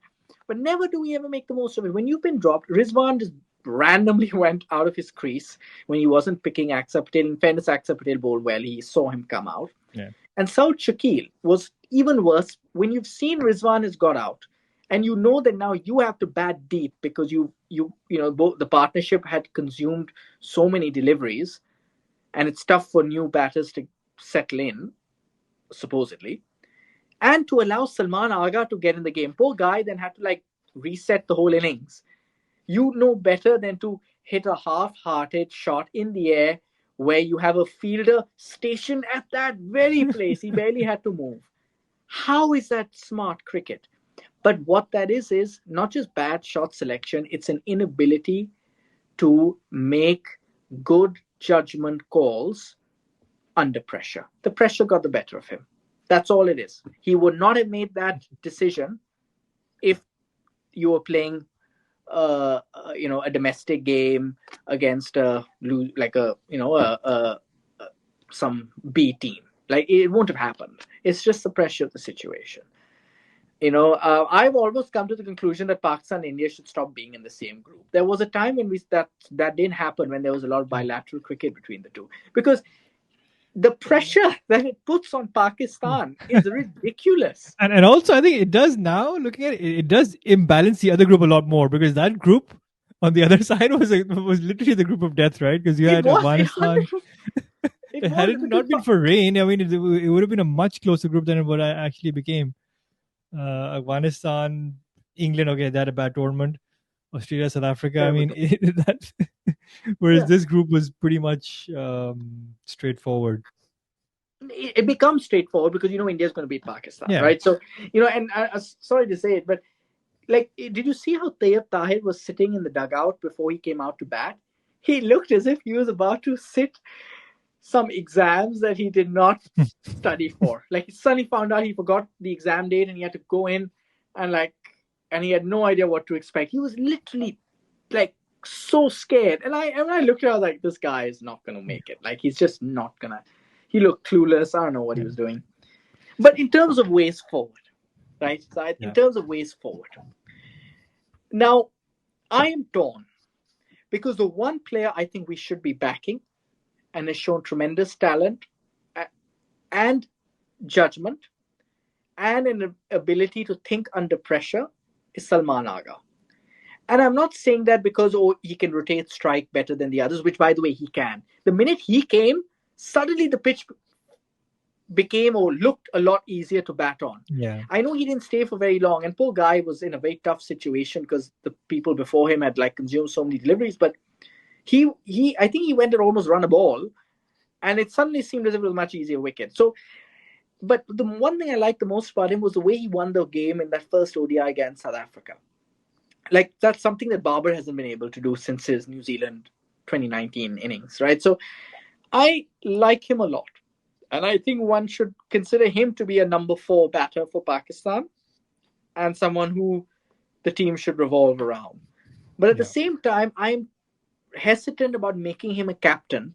But never do we ever make the most of it. When you've been dropped, Rizwan just randomly went out of his crease when he wasn't picking Axar Patel. In fairness, Axar Patel bowled well. He saw him come out. Yeah. And Saud Shakil was even worse when you've seen Rizwan has got out, and you know that now you have to bat deep because both the partnership had consumed so many deliveries, and it's tough for new batters to settle in, supposedly, and to allow Salman Agha to get in the game. Poor guy then had to reset the whole innings. You know better than to hit a half-hearted shot in the air where you have a fielder stationed at that very place. He barely had to move. How is that smart cricket? But what that is not just bad shot selection, it's an inability to make good judgment calls under pressure. The pressure got the better of him. That's all it is. He would not have made that decision if you were playing a domestic game against some B team. Like, it won't have happened. It's just the pressure of the situation. I've almost come to the conclusion that Pakistan and India should stop being in the same group. There was a time when that didn't happen, when there was a lot of bilateral cricket between the two, because the pressure that it puts on Pakistan is ridiculous. And also, I think it does now. Looking at it, it does imbalance the other group a lot more, because that group on the other side was literally the group of death, right? Because you It had was. Afghanistan. It Had was it because not been for rain, I mean, it would have been a much closer group than what I actually became. Afghanistan, England, okay, they had a bad tournament. Australia, South Africa. I mean, whereas yeah, this group was pretty much straightforward. it becomes straightforward because India's going to beat Pakistan, Yeah. right? So and sorry to say it, but did you see how Tayyip Tahir was sitting in the dugout before he came out to bat? He looked as if he was about to sit some exams that he did not study for. Like, he suddenly found out he forgot the exam date and he had to go in and he had no idea what to expect. He was literally so scared. And when I looked at it, I was like, this guy is not going to make it. Like, he's just not going to. He looked clueless. I don't know what he was doing. But in terms of ways forward, right? So in terms of ways forward. Now, I am torn because the one player I think we should be backing and has shown tremendous talent and judgment and an ability to think under pressure is Salman Agha. And I'm not saying that because he can rotate strike better than the others, which, by the way, he can. The minute he came, suddenly the pitch became or looked a lot easier to bat on. Yeah. I know he didn't stay for very long, and poor guy was in a very tough situation because the people before him had consumed so many deliveries, but I think he went and almost run a ball, and it suddenly seemed as if it was a much easier wicket. So, but the one thing I liked the most about him was the way he won the game in that first ODI against South Africa. That's something that Babar hasn't been able to do since his New Zealand 2019 innings, right? So I like him a lot. And I think one should consider him to be a number 4 batter for Pakistan and someone who the team should revolve around. But at the same time, I'm hesitant about making him a captain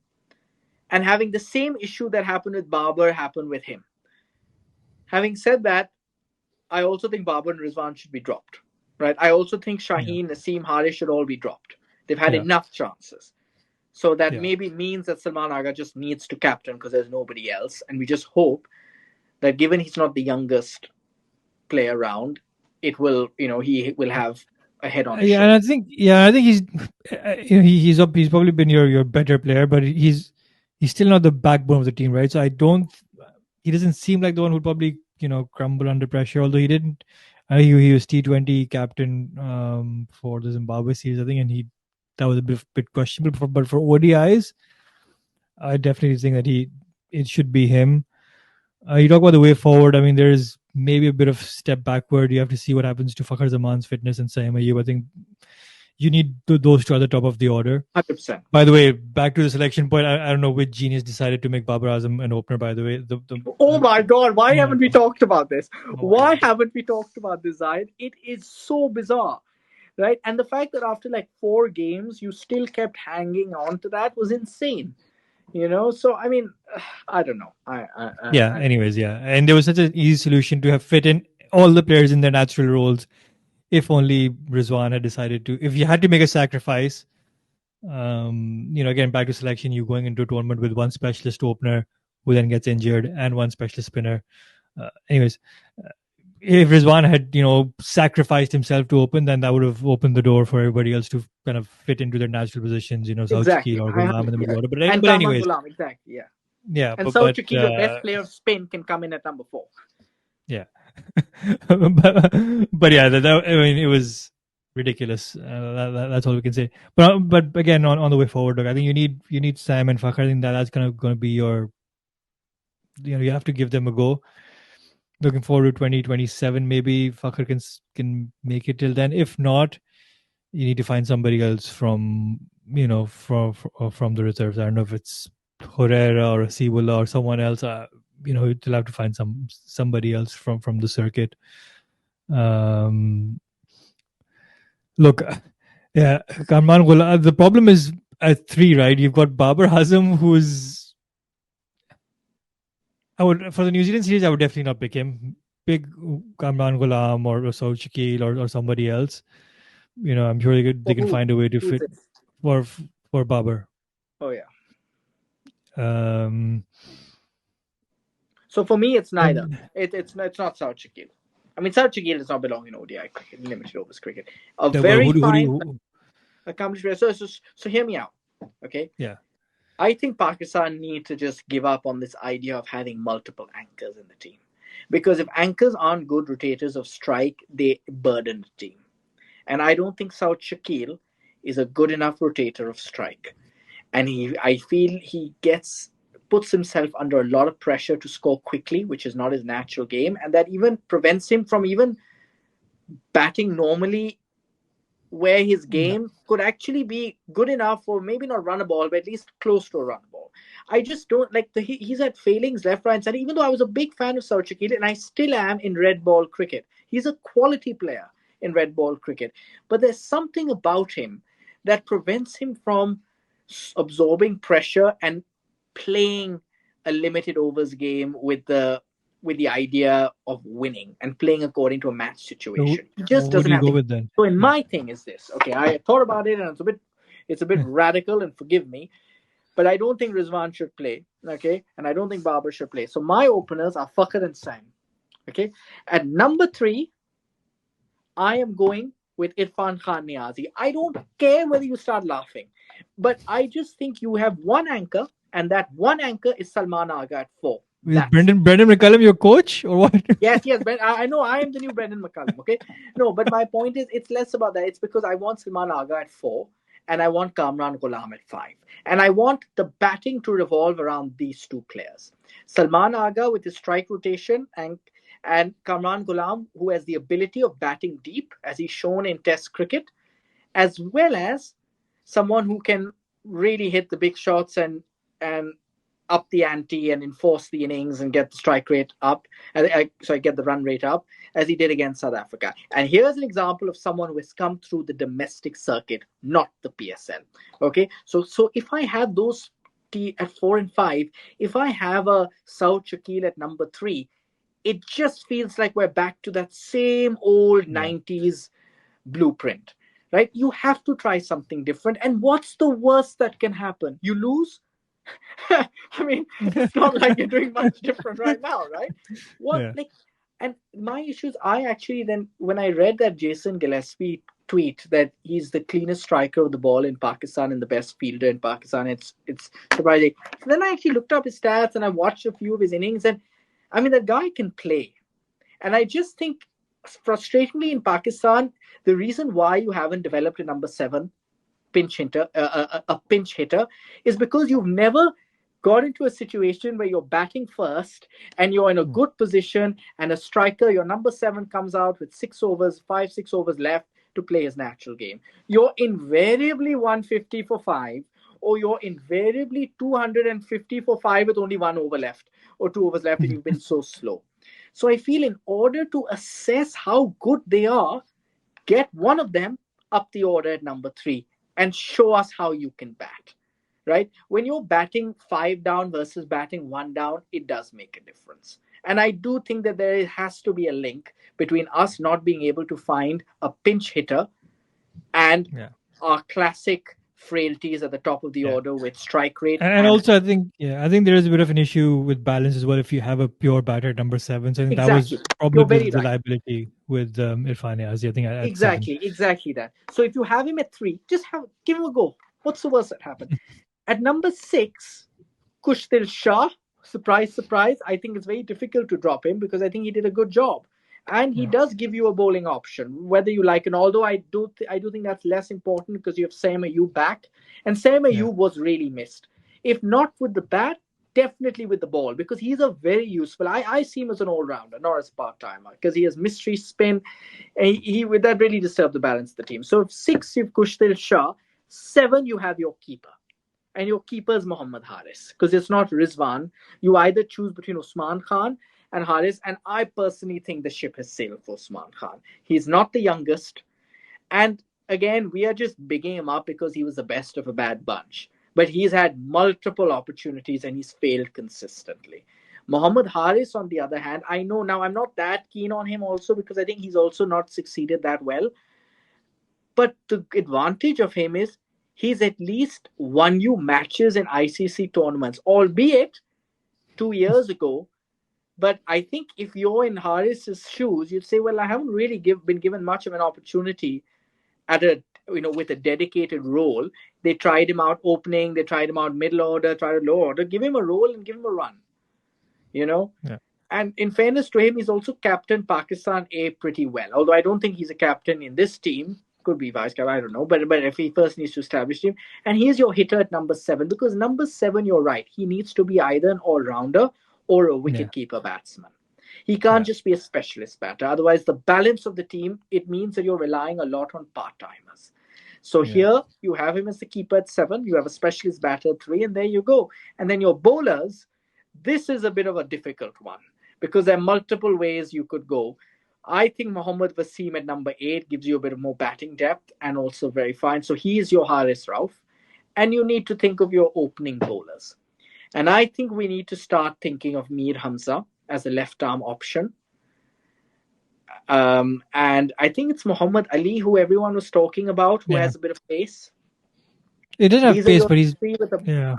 and having the same issue that happened with Babar happen with him. Having said that, I also think Babar and Rizwan should be dropped. Right? I also think Shaheen, Naseem, Haris should all be dropped. They've had enough chances. So that maybe means that Salman Agha just needs to captain because there's nobody else. And we just hope that, given he's not the youngest player around, it will, he will have a head on his shoulder. And I think he's probably been your better player, but he's still not the backbone of the team, right? So he doesn't seem like the one who'd probably crumble under pressure. Although he didn't. I think he was T20 captain for the Zimbabwe series, I think, and that was a bit questionable. But for ODIs, I definitely think that it should be him. You talk about the way forward. I mean, there's maybe a bit of step backward. You have to see what happens to Fakhar Zaman's fitness and Saim Ayub. I think you need those two at the top of the order. 100%. By the way, back to the selection point, I don't know which genius decided to make Babar Azam an opener, by the way. Oh my God, why Yeah. haven't we talked about this? Oh my Why God. haven't we talked about this, Zaid? It is so bizarre, right? And the fact that after like 4 games, you still kept hanging on to that was insane. So I mean, I don't know. Yeah, anyways, yeah. And there was such an easy solution to have fit in all the players in their natural roles. If only Rizwan had decided to, if you had to make a sacrifice, again, back to selection, you going into a tournament with one specialist opener who then gets injured and one specialist spinner. Anyways, if Rizwan had, sacrificed himself to open, then that would have opened the door for everybody else to kind of fit into their natural positions, South exactly. Shakil or Ghulam in the Yeah. middle order. And But Karman anyways, Ghulam, exactly. Yeah. yeah, And but South but Shakil, the best player of spin, can come in at number 4. yeah, but yeah, I mean, it was ridiculous. That's all we can say. But again, on the way forward, look, I think you need Sam and Fakhar. I think that's kind of going to be your, you have to give them a go. Looking forward to 2027. Maybe Fakhar can make it till then. If not, you need to find somebody else from from the reserves. I don't know if it's Herrera or Sibula or someone else. You'll have to find somebody else from the circuit. Look, yeah, Karman Ghulam. The problem is at 3, right? You've got Babar Azam, who's for the New Zealand series. I would definitely not pick him. Pick Kamran Ghulam or Saud Shakil or somebody else. I'm sure they can find a way to Who's fit it? for Babar. Oh yeah. Um, So for me, it's neither. and It's not South Shakil. I mean, South Shakil does not belong in ODI cricket, limited overs cricket. A well, very who do fine, you? accomplished player. So hear me out, okay? Yeah, I think Pakistan need to just give up on this idea of having multiple anchors in the team, because if anchors aren't good rotators of strike, they burden the team. And I don't think South Shakil is a good enough rotator of strike. And I feel he puts himself under a lot of pressure to score quickly, which is not his natural game, and that even prevents him from even batting normally, where his no. game could actually be good enough for maybe not run a ball, but at least close to a run ball. I just don't like he's had failings left, right, and center. Even though I was a big fan of South Shakil, and I still am in red ball cricket, he's a quality player in red ball cricket. But there's something about him that prevents him from absorbing pressure and playing a limited overs game with the idea of winning and playing according to a match So situation. He just who do doesn't you have go the. with then? So in Yeah. my thing is this. Okay, I thought about it and it's a bit radical, and forgive me, but I don't think Rizwan should play. Okay, and I don't think Babar should play. So my openers are Fakhar and Sam. Okay, at number 3, I am going with Irfan Khan Niazi. I don't care whether you start laughing, but I just think you have one anchor, and that one anchor is Salman Agha at 4. Is That's it. Brendan McCullum your coach or what? Yes. But I know I am the new Brendan McCullum. Okay, no, but my point is, it's less about that. It's because I want Salman Agha at 4, and I want Kamran Ghulam at 5, and I want the batting to revolve around these two players: Salman Agha with his strike rotation, and Kamran Ghulam, who has the ability of batting deep, as he's shown in Test cricket, as well as someone who can really hit the big shots and up the ante and enforce the innings and get the strike rate up. Get the run rate up, as he did against South Africa. And here's an example of someone who has come through the domestic circuit, not the PSL. Okay, so if I have those at 4 and 5, if I have a South Shakil at number 3, it just feels like we're back to that same old Yeah. 90s blueprint, right? You have to try something different. And what's the worst that can happen? You lose. I mean, it's not like you're doing much different right now, right? What Yeah. like, and my issues. I actually then, when I read that Jason Gillespie tweet that he's the cleanest striker of the ball in Pakistan and the best fielder in Pakistan, it's surprising. So then I actually looked up his stats and I watched a few of his innings, and I mean, that guy can play. And I just think, frustratingly, in Pakistan, the reason why you haven't developed a number 7 pinch hitter, a pinch hitter, is because you've never got into a situation where you're batting first and you're in a Hmm. good position, and a striker, your number 7, comes out with 6 overs, 5, 6 overs left to play his natural game. You're invariably 150 for 5, or you're invariably 250 for 5 with only 1 over left or 2 overs left, and you've been so slow. So I feel in order to assess how good they are, get one of them up the order at number 3 and show us how you can bat. Right? When you're batting 5 down versus batting 1 down, it does make a difference. And I do think that there has to be a link between us not being able to find a pinch hitter and Yeah. our classic frailties at the top of the Yeah. order with strike rate And and also, I think there is a bit of an issue with balance as well. If you have a pure batter at number 7, so I think that was exactly. probably You're very the right. liability with Irfan Niazi. I think at 7. Exactly that. So if you have him at 3, just give him a go. What's the worst that happened? At number 6, Kushtil Shah, surprise, surprise. I think it's very difficult to drop him because I think he did a good job, and he Yeah. does give you a bowling option, whether you like it. Although I do think that's less important because you have Sam Ayub back, and Sam Yeah. Ayub was really missed. If not with the bat, definitely with the ball because he's a very useful. I see him as an all rounder, not as part timer, because he has mystery spin. And he would that really disturb the balance of the team. So if 6 you've Kushtil Shah, 7 you have your keeper, and your keeper is Mohammad Haris because it's not Rizwan. You either choose between Usman Khan and Haris, and I personally think the ship has sailed for Usman Khan. He's not the youngest, and again, we are just bigging him up because he was the best of a bad bunch. But he's had multiple opportunities and he's failed consistently. Mohammad Haris, on the other hand, I know now I'm not that keen on him also because I think he's also not succeeded that well. But the advantage of him is he's at least won you matches in ICC tournaments, albeit 2 years ago. But I think if you're in Harris's shoes, you'd say, well, I haven't really been given much of an opportunity at a with a dedicated role. They tried him out opening, they tried him out middle order, tried low order. Give him a role and give him a run. You know. Yeah. And in fairness to him, he's also captained Pakistan A pretty well. Although I don't think he's a captain in this team. Could be vice captain, I don't know. But if he first needs to establish him. And he's your hitter at number 7. Because number 7, you're right. He needs to be either an all-rounder or a Yeah. wicket-keeper batsman. He can't Yeah. just be a specialist batter. Otherwise, the balance of the team, it means that you're relying a lot on part-timers. So Yeah. here you have him as the keeper at 7. You have a specialist batter at 3, and there you go. And then your bowlers, this is a bit of a difficult one because there are multiple ways you could go. I think Mohammad Wasim at number 8 gives you a bit of more batting depth and also very fine. So he is your Haris Rauf. And you need to think of your opening bowlers. And I think we need to start thinking of Mir Hamza as a left arm option. And I think it's Muhammad Ali who everyone was talking about, who Yeah. has a bit of pace. It did have These are pace, your but he's three with a yeah.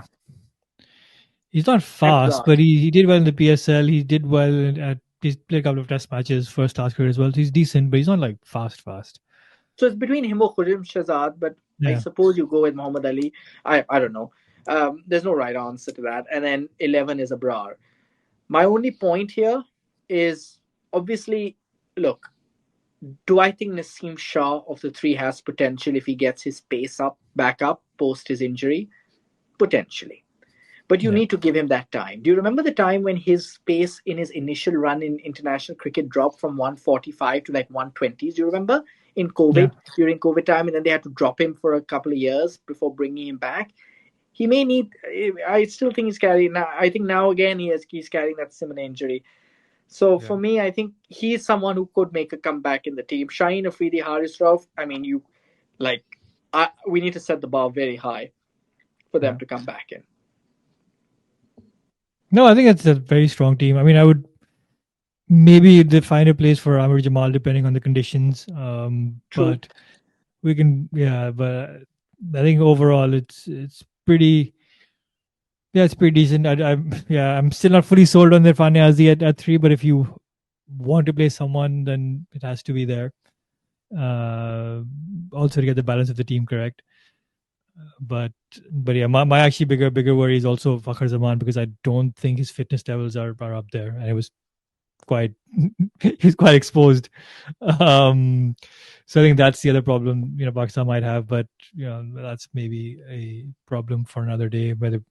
He's not fast, exact. but he did well in the PSL. He did well at he's played a couple of test matches, first class career as well. So he's decent, but he's not like fast. So it's between him or Khurim Shahzad, but I Yeah. suppose you go with Muhammad Ali. I don't know. There's no right answer to that. And then 11 is Abrar. My only point here is obviously, look, do I think Naseem Shah of the 3 has potential if he gets his pace back up post his injury? Potentially. But you Yeah. need to give him that time. Do you remember the time when his pace in his initial run in international cricket dropped from 145 to like 120s? Do you remember in Yeah. COVID, during COVID time, and then they had to drop him for a couple of years before bringing him back? He may need. I still think he's carrying. I think now again he's carrying that similar injury. So Yeah. for me, I think he's someone who could make a comeback in the team. Shaheen Afridi, Haris Rauf. I mean, like. We need to set the bar very high for them Yeah. to come back in. No, I think it's a very strong team. I mean, I would maybe they find a place for Amir Jamal depending on the conditions. True. But we can, yeah. But I think overall, it's pretty. Yeah, it's pretty decent. I'm still not fully sold on their Niazi at 3, but if you want to play someone, then it has to be there. Also to get the balance of the team correct. But yeah, my actually bigger worry is also Fakhar Zaman because I don't think his fitness levels are up there, and it was quite he's quite exposed. So I think that's the other problem Pakistan might have, but that's maybe a problem for another day. Whether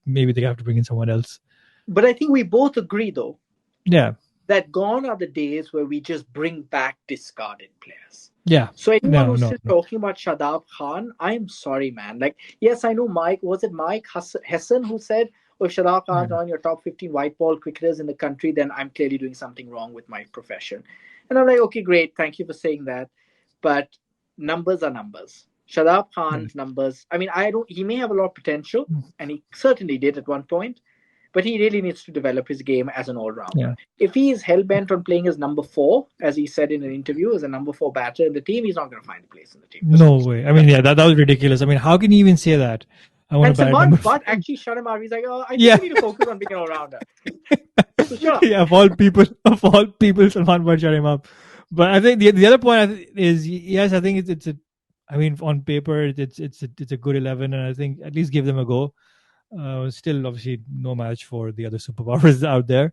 maybe they have to bring in someone else. But I think we both agree, though, Yeah, that gone are the days where we just bring back discarded players. yeah. So anyone No, who's no, still no. talking about Shadab Khan, I'm sorry, man. Like, yes, I know Mike. Was it Mike Hessen who said, "Oh, if Shadab Yeah, Khan's on your top 15 white ball cricketers in the country, then I'm clearly doing something wrong with my profession." And I'm like, okay, great, thank you for saying that, but numbers are numbers. Shadab yeah, Khan's numbers. I mean, I don't. He may have a lot of potential, mm, and he certainly did at one point, but he really needs to develop his game as an all-rounder. yeah. If he is hell-bent on playing as number four, as he said in an interview, as a number four batter in the team, he's not going to find a place in the team. Just No way. I mean, yeah, that was ridiculous. I mean, how can you even say that? I want to and bat at Salman number Butt 4. actually shut him out. He's like, "Oh, I think Yeah. you need to focus on being an all-rounder." So shut up. Yeah, of all people, Salman Bhat shut him up. But I think the other point is, yes, I think it's a, I mean, on paper it's a good 11, and I think at least give them a go. Still, obviously, no match for the other superpowers out there.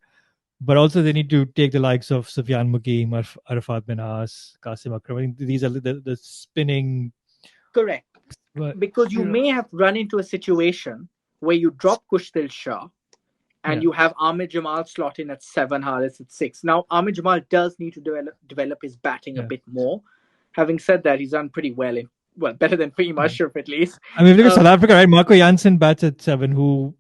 But also, they need to take the likes of Sufyan Mukim, Arafat bin Haas, Qasim Akram. I think these are the spinning. Correct. But Because you may have run into a situation where you drop Kushtil Shah and yeah, you have Ahmed Jamal slot in at seven, Haris at six. Now, Ahmed Jamal does need to develop his batting a yeah, bit more. Having said that, he's done pretty well better than pretty yeah. much at least. I mean, if you look at South Um, Africa, right? Marco Jansen bats at 7, who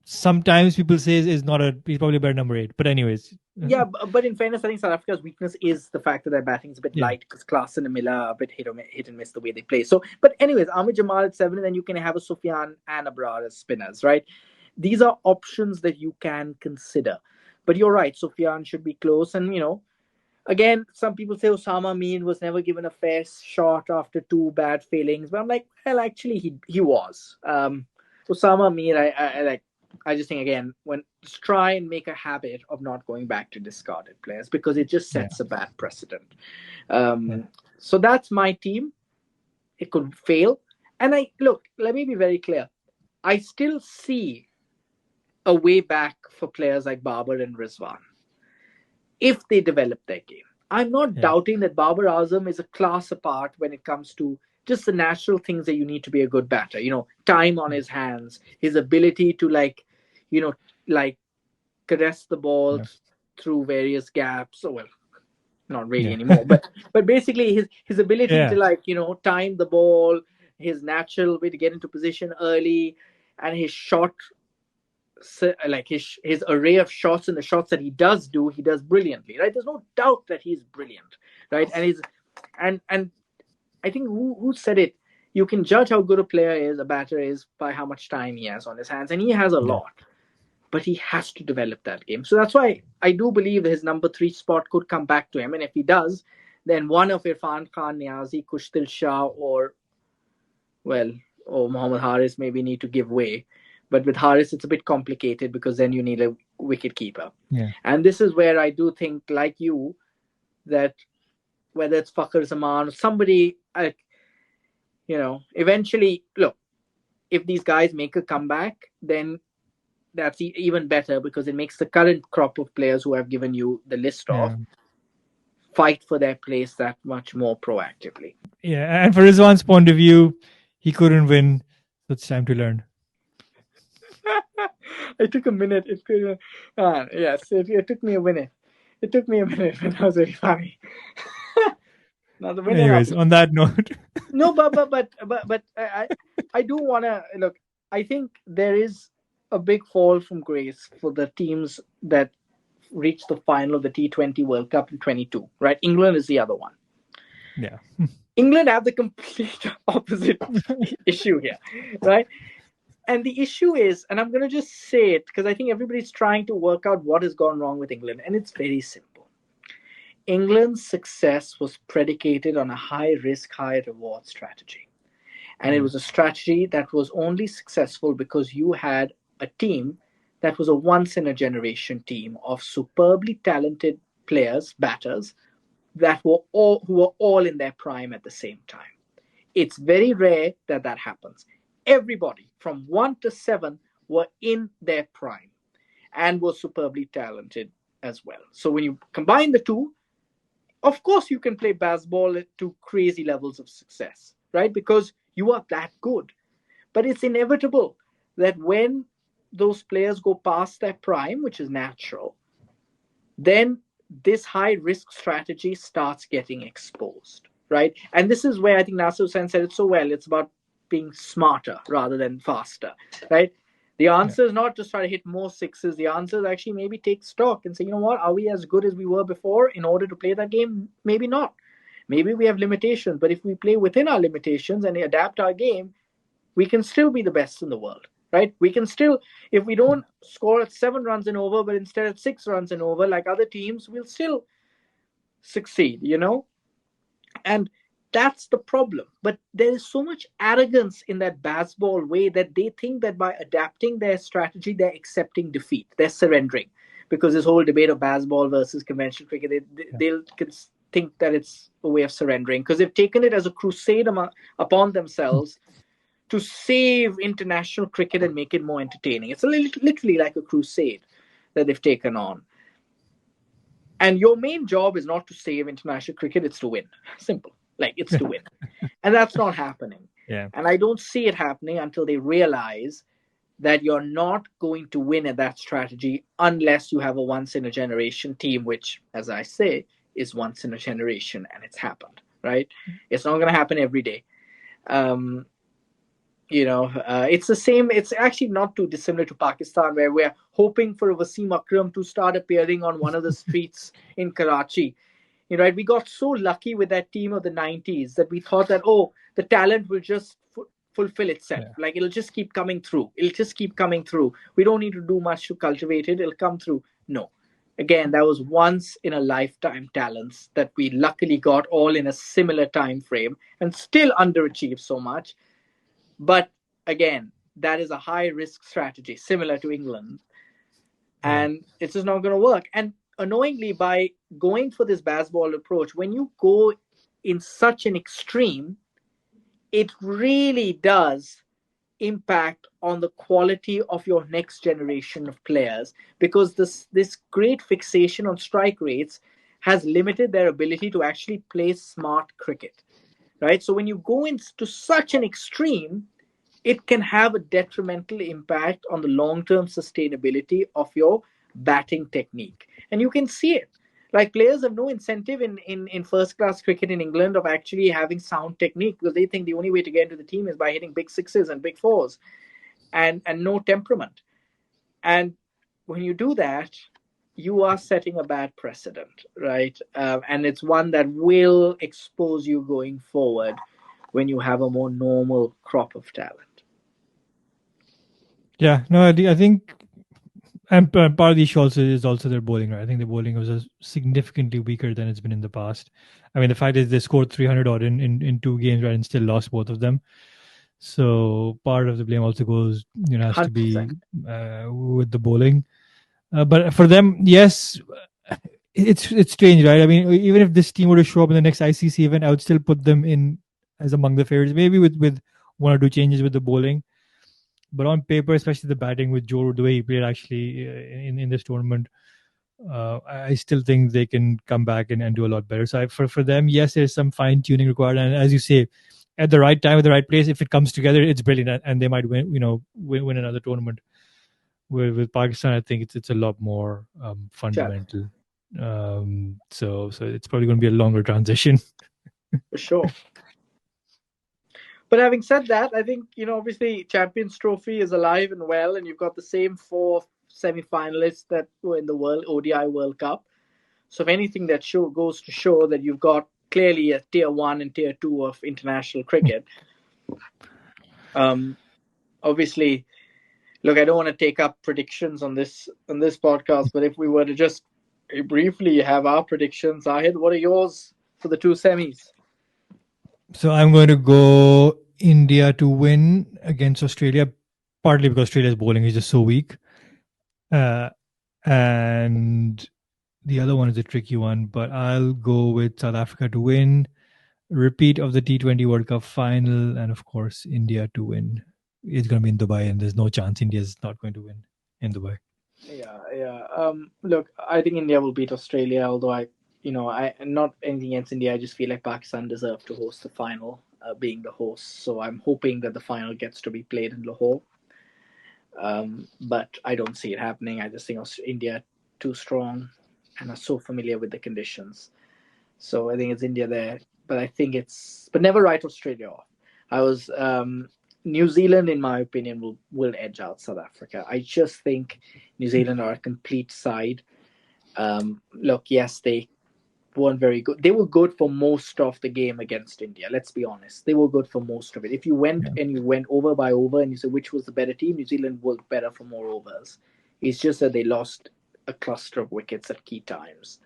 sometimes people say is not a, he's probably a better number 8. But anyways, yeah, but in fairness, I think South Africa's weakness is the fact that their batting is a bit yeah, light because Klaas and Miller are a bit hit and miss the way they play. So, but anyways, Ahmed Jamal at seven, and then you can have a Sufyan and a Brar as spinners, right? These are options that you can consider. But you're right, Sufyan should be close, and again, some people say Osama Mean was never given a fair shot after two bad failings, but I'm like, well, actually, he was. Osama Mean, I like. I just think again, when just try and make a habit of not going back to discarded players because it just yeah, sets a bad precedent. yeah, So that's my team. It could fail, and I look. Let me be very clear. I still see a way back for players like Babar and Rizwan if they develop their game. I'm not yeah, doubting that Babar Azam is a class apart when it comes to just the natural things that you need to be a good batter. Time on yeah, his hands, his ability to you know, like caress the ball yeah, through various gaps. Oh, well, not really yeah, anymore, but basically his ability to yeah, time the ball, his natural way to get into position early, and his shot like his array of shots and the shots that he does brilliantly, right? There's no doubt that he's brilliant, right? And I think who said it, you can judge how good a player is, a batter is, by how much time he has on his hands, and he has a yeah, lot, but he has to develop that game. So that's why I do believe his number 3 spot could come back to him, and if he does, then one of Irfan Khan, Niazi, Kushtil Shah, well, or Mohammad Haris maybe need to give way. But with Haris, it's a bit complicated because then you need a wicket keeper. yeah, And this is where I do think, like you, that whether it's Fakhar Zaman or somebody, eventually, look, if these guys make a comeback, then that's even better because it makes the current crop of players who I've given you the list of yeah. fight for their place that much more proactively. Yeah, and for Rizwan's point of view, he couldn't win, so it's time to learn. It took a minute. Yes, it took me a minute. It took me a minute, but that was very funny. Now the winner up. Anyways, on that note, No, but I do wanna look. I think there is a big fall from grace for the teams that reached the final of the T20 World Cup in 22. Right, England is the other one. yeah, England have the complete opposite issue here, right? And the issue is, and I'm going to just say it because I think everybody's trying to work out what has gone wrong with England, and it's very simple. England's success was predicated on a high risk, high reward strategy. And it yeah, was a strategy that was only successful because you had a team that was a once in a generation team of superbly talented players, batters, who were all in their prime at the same time. It's very rare that that happens. Everybody from 1 to 7 were in their prime and were superbly talented as well. So when you combine the two, of course you can play baseball to crazy levels of success, right? Because you are that good. But it's inevitable that when those players go past their prime, which is natural, then this high risk strategy starts getting exposed, right? And this is where I think Nasser Hussain said it so well. It's about being smarter rather than faster, right? The Yeah. answer is not just try to hit more sixes. The answer is actually maybe take stock and say, you know what, are we as good as we were before in order to play that game? Maybe not. Maybe we have limitations, but if we play within our limitations and adapt our game, we can still be the best in the world, right? We can still, if we don't score at 7 runs and over, but instead at 6 runs and over, like other teams, we'll still succeed, And that's the problem. But there is so much arrogance in that baseball way that they think that by adapting their strategy, they're accepting defeat, they're surrendering. Because this whole debate of baseball versus conventional cricket, Yeah. they'll think that it's a way of surrendering because they've taken it as a crusade upon themselves to save international cricket and make it more entertaining. It's literally like a crusade that they've taken on. And your main job is not to save international cricket, it's to win. Simple. Like, it's to win. And that's not happening. Yeah. And I don't see it happening until they realize that you're not going to win at that strategy unless you have a once in a generation team, which, as I say, is once in a generation, and it's happened, right? It's not going to happen every day. Um, it's the same. It's actually not too dissimilar to Pakistan, where we're hoping for Wasim Akram to start appearing on one of the streets in Karachi. Right? We got so lucky with that team of the 90s that we thought that, the talent will just fulfill itself. Yeah. Like, it'll just keep coming through. It'll just keep coming through. We don't need to do much to cultivate it. It'll come through. No. Again, that was once in a lifetime talents that we luckily got all in a similar time frame and still underachieved so much. But again, that is a high risk strategy, similar to England. Yeah. And it's just not going to work. And annoyingly, by going for this baseball approach, when you go in such an extreme, it really does impact on the quality of your next generation of players, because this great fixation on strike rates has limited their ability to actually play smart cricket, right? So when you go into such an extreme, it can have a detrimental impact on the long-term sustainability of your batting technique. And you can see it. Like, players have no incentive in first class cricket in England of actually having sound technique, because they think the only way to get into the team is by hitting big sixes and big fours, and no temperament. And when you do that, you are setting a bad precedent, right? And it's one that will expose you going forward when you have a more normal crop of talent. Yeah. No, I think, and part of the issue also is also their bowling, right? I think the bowling was significantly weaker than it's been in the past. I mean, the fact is they scored 300 odd in 2 games, right, and still lost both of them. So part of the blame also goes, has to be 100%. with the bowling. But for them, yes, it's strange, right? I mean, even if this team were to show up in the next ICC event, I would still put them in as among the favorites, maybe with one or two changes with the bowling. But on paper, especially the batting with Joe, the way he played actually in this tournament, I still think they can come back and do a lot better. So for them, yes, there's some fine tuning required, and as you say, at the right time, at the right place, if it comes together, it's brilliant, and they might win. Win another tournament. With Pakistan, I think it's a lot more Challenge, fundamental. So it's probably going to be a longer transition. for sure. But having said that, I think, obviously Champions Trophy is alive and well, and you've got the same four semi-finalists that were in the World ODI World Cup. So if anything, that goes to show that you've got clearly a tier one and tier two of international cricket. Um, Obviously, look, I don't want to take up predictions on this podcast, but if we were to just briefly have our predictions, Ahid, what are yours for the two semis? So I'm going to go India to win against Australia, partly because Australia's bowling is just so weak, uh, and the other one is a tricky one. But I'll go with South Africa to win, repeat of the T20 World Cup final, and of course India to win. It's going to be in Dubai, and there's no chance India's not going to win in Dubai. Yeah, yeah. Look, I think India will beat Australia, although I not anything against India. I just feel like Pakistan deserve to host the final, being the host. So I'm hoping that the final gets to be played in Lahore. But I don't see it happening. I just think India too strong and are so familiar with the conditions. So I think it's India there, but I think but never write Australia off. I was New Zealand, in my opinion, will edge out South Africa. I just think New Zealand are a complete side. Look, yes, they weren't very good. They were good for most of the game against India. Let's be honest. They were good for most of it. If you went Yeah. and you went over by over and you said which was the better team, New Zealand was better for more overs. It's just that they lost a cluster of wickets at key times.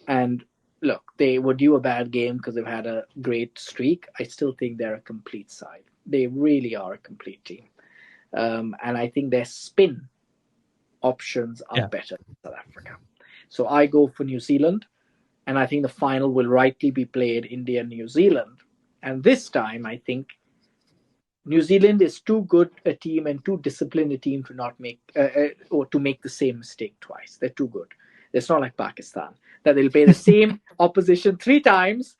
And look, they were due a bad game because they've had a great streak. I still think they're a complete side. They really are a complete team. And I think their spin options are Yeah. better than South Africa. So I go for New Zealand, and I think the final will rightly be played India-New Zealand. And this time, I think New Zealand is too good a team and too disciplined a team to not make or to make the same mistake twice. They're too good. It's not like Pakistan that they'll play the same opposition 3 times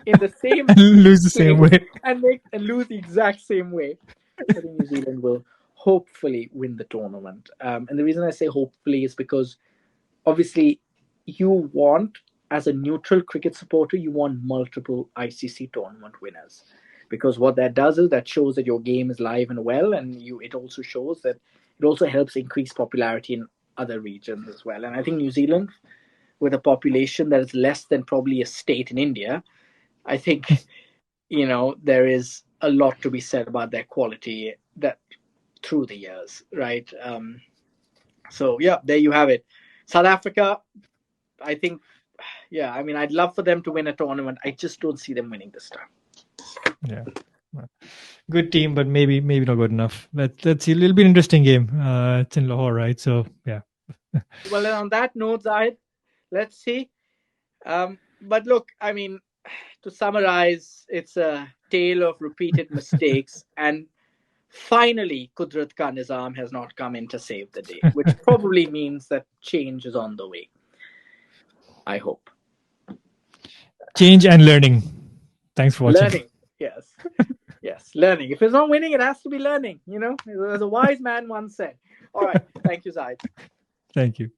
in the same And lose the same place way. and lose the exact same way. I think New Zealand will hopefully win the tournament. And the reason I say hopefully is because obviously you want, as a neutral cricket supporter, you want multiple ICC tournament winners, because what that does is that shows that your game is live and well, and it also shows that it also helps increase popularity in other regions as well. And I think New Zealand, with a population that is less than probably a state in India, I think there is a lot to be said about their quality that through the years, right? So yeah, there you have it. South Africa, I think, yeah, I mean, I'd love for them to win a tournament. I just don't see them winning this time. Yeah. Good team, but maybe not good enough. Let's see. It'll be an interesting game. It's in Lahore, right? So yeah. Well, and on that note, Zahid, let's see. But look, I mean, to summarize, it's a tale of repeated mistakes, and finally, Kudrat Ka Nizam has not come in to save the day, which probably means that change is on the way. I hope. Change and learning. Thanks for watching. Learning, yes. Yes, learning. If it's not winning, it has to be learning. As a wise man once said. All right. Thank you, Zahid. Thank you.